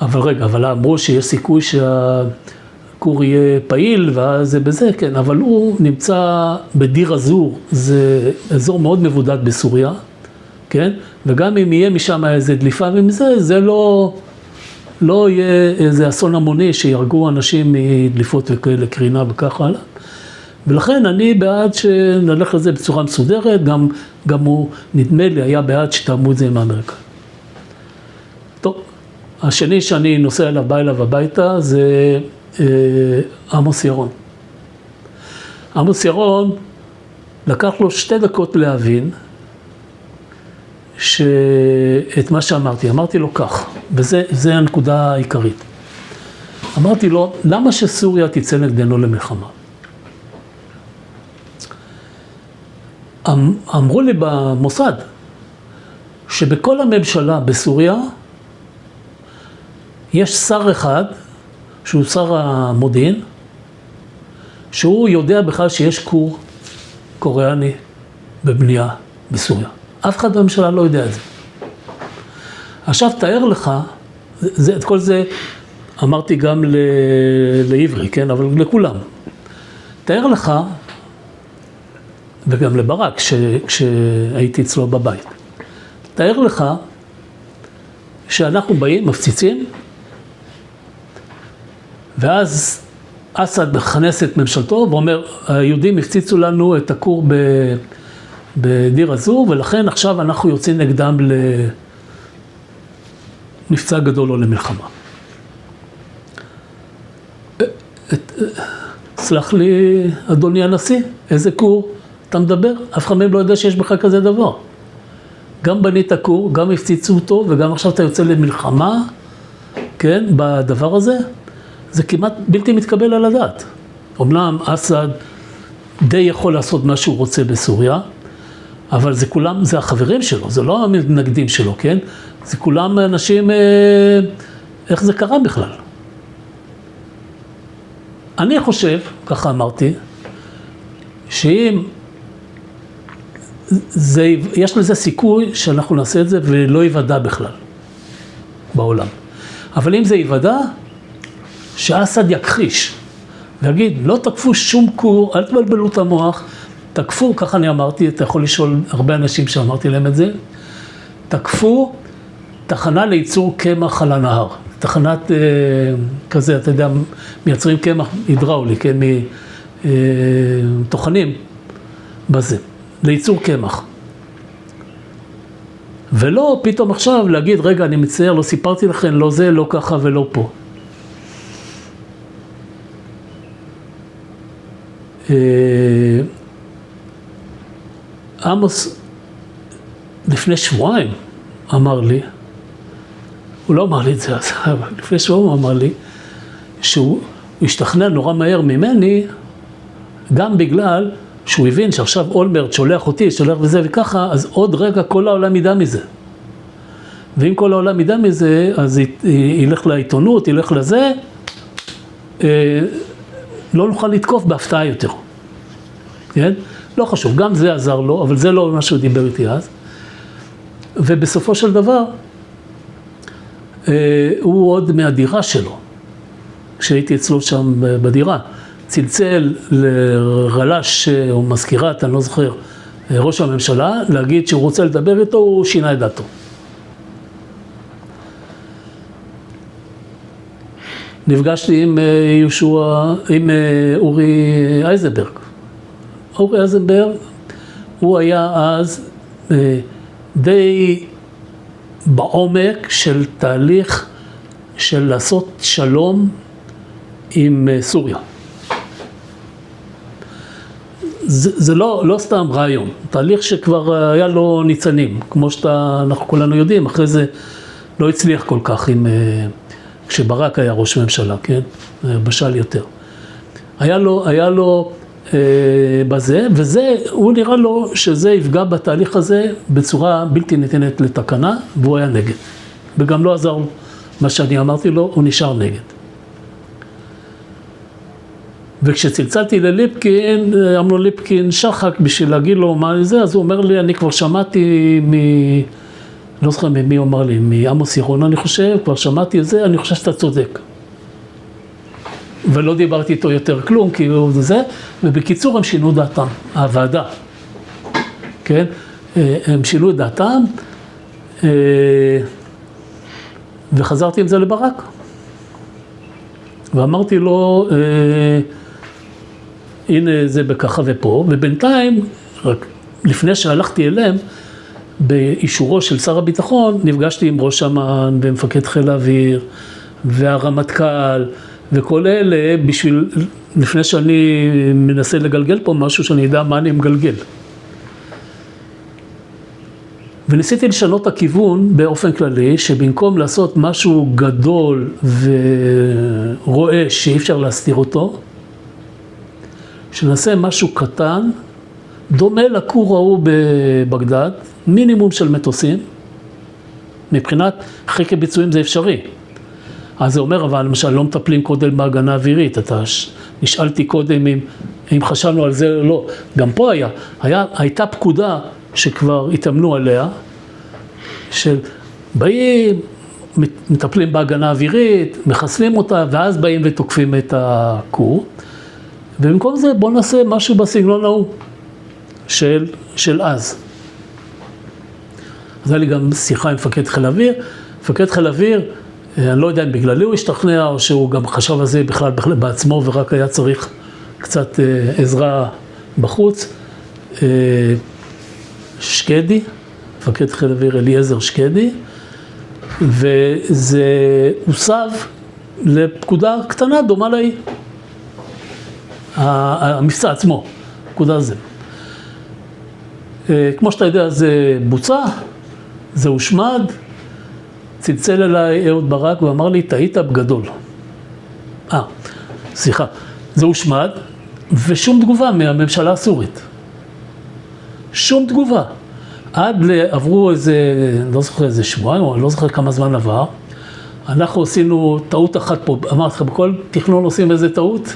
אבל רגע, אבל אמרו שיש סיכוי שהכור יהיה פעיל, ואז זה בזה, כן, אבל הוא נמצא בדיר אזור, זה אזור מאוד מבודד בסוריה, כן? וגם אם יהיה משם איזה דליפה ומזה, זה לא יהיה איזה אסון המוני שירגו אנשים מדליפות וכאלה, קרינה וכך הלאה. ולכן אני בעד שנלך לזה בצורה מסודרת, גם הוא נדמה לי היה בעד שתאמו את זה עם האמריקה. טוב, השני שאני נוסע אליו, בא אליו הביתה, זה עמוס ירון. עמוס ירון לקח לו 2 דקות להבין שאת מה שאמרתי, אמרתי לו כך, וזה הנקודה העיקרית. אמרתי לו, למה שסוריה תצא נגדנו למלחמה? אמרו לי במוסד, שבכל הממשלה בסוריה, יש שר אחד, שהוא שר המודיעין, שהוא יודע בכלל שיש כור קוריאני בבנייה בסוריה. אף אחד בממשלה לא יודע את זה. עכשיו תאר לך, את כל זה אמרתי גם לעברי, כן? אבל לכולם. תאר לך, וגם לברק, כשהייתי אצלו בבית. תאר לך שאנחנו באים, מפציצים, ואז אסד מכנס את ממשלתו ואומר, היהודים הפציצו לנו את הכור בדיר אזור, ולכן עכשיו אנחנו יוצאים נגדם למבצע גדול או למלחמה. סלח לי, אדוני הנשיא, איזה כור אתה מדבר? אף אחד מהם לא יודע שיש בך כזה דבר. גם בנית כור, גם הפציצו אותו, וגם עכשיו אתה יוצא למלחמה, כן, בדבר הזה. זה כמעט בלתי מתקבל על הדעת. אמנם אסד די יכול לעשות מה שהוא רוצה בסוריה, אבל זה כולם, זה החברים שלו, זה לא המתנגדים שלו, כן? זה כולם אנשים, איך זה קרה בכלל? אני חושב, ככה אמרתי, שאם יש לזה סיכוי שאנחנו נעשה את זה ולא ייוודע בכלל בעולם. אבל אם זה ייוודע, שאסד יכחיש ויגיד, לא תקפו שום כור, אל תבלבלו את המוח, תקפו, ככה אני אמרתי, אתה יכול לשאול הרבה אנשים שאמרתי להם את זה, תקפו תחנה לייצור קמח על הנהר. תחנת כזה, אתה יודע, מייצרים קמח הידראולי, כן, מתוכנים בזה, לייצור קמח. ולא פתאום עכשיו להגיד, רגע, אני מצטער, לא סיפרתי לכם, לא זה, לא ככה ולא פה. עמוס לפני שבועיים אמר לי, הוא לא אמר לי את זה אז, אבל לפני שבועיים הוא אמר לי, שהוא השתכנע נורא מהר ממני, גם בגלל שהוא הבין שעכשיו אולמרט שולח אותי, שולח וזה וככה, אז עוד רגע כל העולם ידע מזה. ואם כל העולם ידע מזה, אז ילך לעיתונות, ילך לזה, לא נוכל לתקוף בהפתעה יותר. כן? לא חשוב, גם זה עזר לו, אבל זה לא מה שהוא דיבר איתי אז. ובסופו של דבר, הוא עוד מהדירה שלו, כשהייתי אצלו שם בדירה, צלצל לרל"ש או מזכירת, אני לא זוכר, ראש הממשלה, להגיד שהוא רוצה לדבר איתו, הוא שינה את דעתו. נפגשתי עם אורי אייזנברג. אורי אייזנברג, הוא היה אז די בעומק של תהליך של לעשות שלום עם סוריה. זה לא סתם רעיון, תהליך שכבר היה לו ניצנים, כמו שאנחנו כולנו יודעים, אחרי זה לא הצליח כל כך כשברק היה ראש ממשלה, כן? בשל יותר. היה לו בזה, וזה, הוא נראה לו שזה יפגע בתהליך הזה בצורה בלתי ניתנת לתקנה, והוא היה נגד. וגם לא עזר מה שאני אמרתי לו, הוא נשאר נגד. וכשצלצלתי לליפקין, אמרו ליפקין שחק בשביל להגיד לו מה זה, אז הוא אומר לי, אני כבר שמעתי לא זוכר מי הוא אמר לי, מעמוס ירון אני חושב, כבר שמעתי את זה, אני חושב שאתה צודק. ולא דיברתי איתו יותר כלום, כי הוא זה, ובקיצור הם שינו דעתם, הוועדה. כן? הם שינו את דעתם, וחזרתי עם זה לברק. ואמרתי לו, הנה זה בככה ופה, ובינתיים, רק לפני שהלכתי אליהם, באישורו של שר הביטחון, נפגשתי עם ראש אמ"ן ומפקד חיל האוויר, והרמטכ"ל, וכל אלה, לפני שאני מנסה לגלגל פה משהו, שאני יודע מה אני מגלגל. וניסיתי לשנות את הכיוון באופן כללי, שבמקום לעשות משהו גדול ורואה שאי אפשר להסתיר אותו, שנעשה משהו קטן, דומה לכור ההוא בבגדד, מינימום של מטוסים, מבחינת חקר ביצועים זה אפשרי. אז זה אומר, אבל למשל לא מטפלים קודם בהגנה אווירית, נשאלתי קודם אם חשבנו על זה או לא. גם פה הייתה פקודה שכבר התאמנו עליה, של באים, מטפלים בהגנה אווירית, מחסלים אותה, ואז באים ותוקפים את הכור. ובמקום זה בוא נעשה משהו בסגנון ההוא של אז. אז היה לי גם שיחה עם מפקד חיל האוויר. מפקד חיל האוויר, אני לא יודע אם בגללי הוא השתכנע, או שהוא גם חשב על זה בכלל בעצמו, ורק היה צריך קצת עזרה בחוץ. שקדי, מפקד חיל האוויר אליעזר שקדי, וזה הוסב לפקודה קטנה דומה להיא. המבצע עצמו, פקודה הזה. כמו שאתה יודע, זה בוצע, זה הושמד, צלצל אליי אהוד ברק ואמר לי, טעית בגדול. סליחה, זה הושמד, ושום תגובה מהממשלה הסורית. שום תגובה. עברו איזה, לא זוכר איזה שבועיים, או אני לא זוכר כמה זמן עבר, אנחנו עשינו טעות אחת פה, אמרתי לך, בכל תכנון עושים איזה טעות,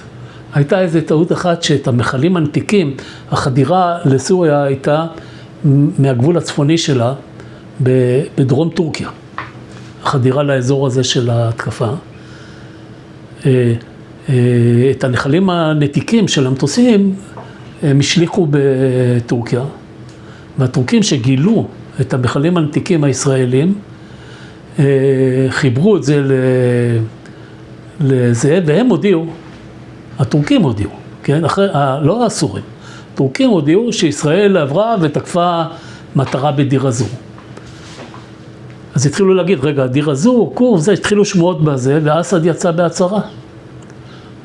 הייתה איזה טעות אחת שאת המחלים הנתיקים, החדירה לסוריה הייתה מהגבול הצפוני שלה בדרום טורקיה. החדירה לאזור הזה של ההתקפה. את הנחלים הנתיקים של המטוסים הם השליחו בטורקיה, והטורקים שגילו את המחלים הנתיקים הישראלים, חיברו את זה לזה, והם הודיעו, הטורקים הודיעו, כן? לא הסורים, הטורקים הודיעו שישראל עברה ותקפה מטרה בדיר אזור. אז התחילו להגיד, רגע, דיר אזור, כור, זה, התחילו שמועות בזה, ואסד יצא בהצהרה.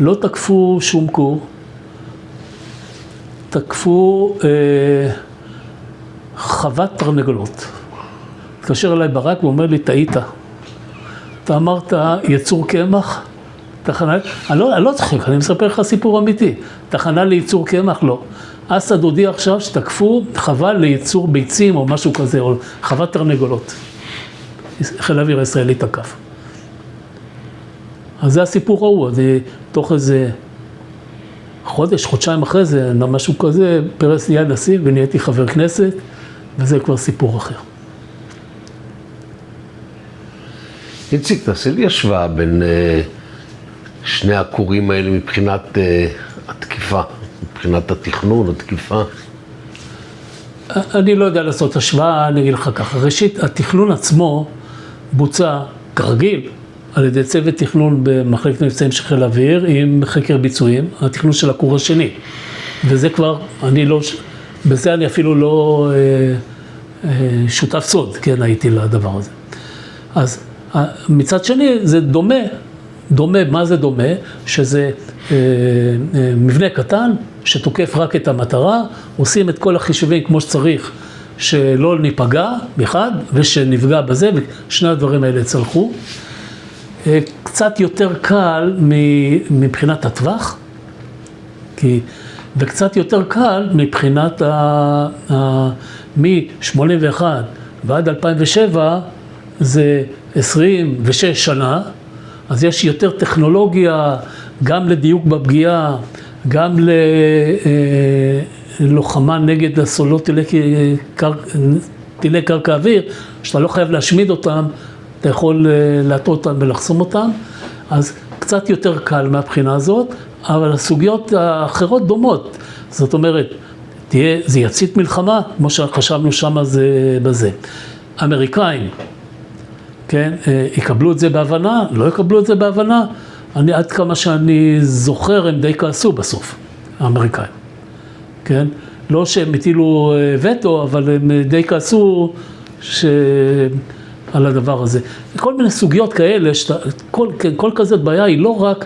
לא תקפו שום כור, תקפו חוות תרנגולות. התקשר אליי ברק ואומר לי, טעית. אתה אמרת יצור קמח, תחנה, אני לא צוחק, אני מספר לך סיפור אמיתי. תחנה לייצור קמח, לא. אסד הודיע עכשיו שתקפו חווה לייצור ביצים או משהו כזה, או חוות תרנגולות. חיל האוויר הישראלי תקף. אז זה הסיפור ההוא, תוך איזה חודש, חודשיים אחרי זה, משהו כזה, פרס נהיה נשיא ונהייתי חבר כנסת, וזה כבר סיפור אחר. איציק, תעשה לי השוואה בין שני הכורים האלה מבחינת התקיפה, מבחינת התכנון, התקיפה. אני לא יודע לעשות השוואה, אני אגיד לך ככה. ראשית, התכנון עצמו בוצע כרגיל על ידי צוות תכנון במחלקת מבצעים של חיל האוויר עם חקר ביצועים, התכנון של הכור השני. וזה כבר, בזה אני אפילו לא שותף סוד, כן, הייתי לדבר הזה. אז מצד שני, זה דומה, מה זה דומה? שזה מבנה קטן שתוקף רק את המטרה, עושים את כל החישובים כמו שצריך, שלא ניפגע בכלל ושנפגע בזה, ושני הדברים האלה צלחו. קצת יותר קל מבחינת הטווח, וקצת יותר קל מבחינת מ-81 ועד 2007, זה 26 שנה, אז יש יותר טכנולוגיה, גם לדיוק בפגיעה, גם ללוחמה נגד הסולות טילי קרקע אוויר, שאתה לא חייב להשמיד אותם, אתה יכול להטות אותם ולחסום אותם, אז קצת יותר קל מהבחינה הזאת, אבל הסוגיות האחרות דומות. זאת אומרת, זה יצית מלחמה, כמו שחשבנו שם זה בזה. אמריקאים, כן, יקבלו את זה בהבנה, לא יקבלו את זה בהבנה, עד כמה שאני זוכר, הם די כעסו בסוף, האמריקאים, כן? לא שהם הטילו וטו, אבל הם די כעסו על הדבר הזה. כל מיני סוגיות כאלה, כל כזאת בעיה היא לא רק,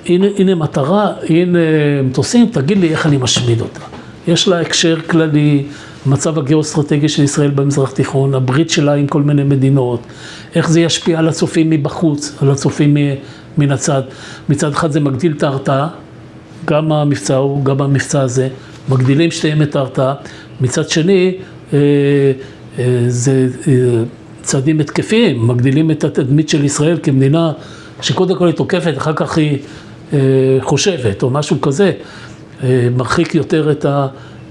הנה מטרה, הנה מטוסים, תגיד לי איך אני משמיד אותה. יש לה הקשר כללי, המצב הגיאוסטרטגי של ישראל במזרח תיכון, הברית שלה עם כל מיני מדינות, איך זה ישפיע על הצופים מבחוץ, על הצופים מן הצד. מצד אחד זה מגדיל את ההרתעה, גם המבצע הוא, גם המבצע הזה, מגדילים שתיהם את ההרתעה. מצד שני, זה צעדים התקפיים, מגדילים את התדמית של ישראל כמדינה שקודם כל היא תוקפת, אחר כך היא חושבת או משהו כזה, מרחיק יותר את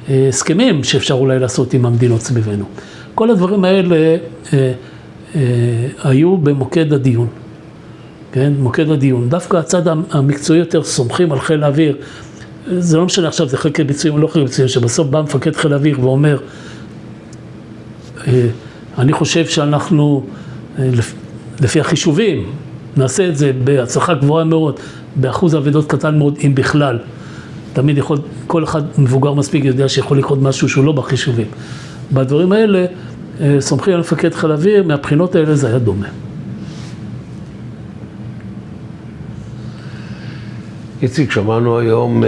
ההסכמים שאפשר אולי לעשות עם המדינות סביבנו. כל הדברים האלה היו במוקד הדיון, כן? מוקד הדיון. דווקא הצד המקצועי יותר סומכים על חיל האוויר. זה לא משנה עכשיו, זה חקר ביצועים או לא חקר ביצועים, שבסוף בא מפקד חיל האוויר ואומר, אני חושב שאנחנו, לפי החישובים, נעשה את זה בהצלחה גבוהה מאוד, באחוז עבודות קטן מאוד, אם בכלל. תמיד יכול, כל אחד מבוגר מספיק יודע שיכול לקרות משהו שהוא לא בחישובים. בדברים האלה, סומכים על מפקד חיל האוויר, מהבחינות האלה זה היה דומה. איציק, שמענו היום,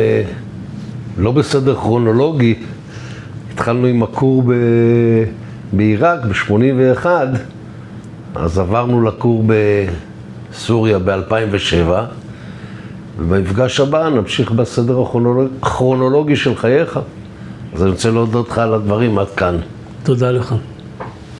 לא בסדר כרונולוגי, התחלנו עם הכור בעיראק ב-81, אז עברנו לכור בסוריה ב-2007, ובמפגש הבא נמשיך בסדר הכרונולוגי של חייך. אז אני רוצה להודות לך על הדברים עד כאן. תודה לך.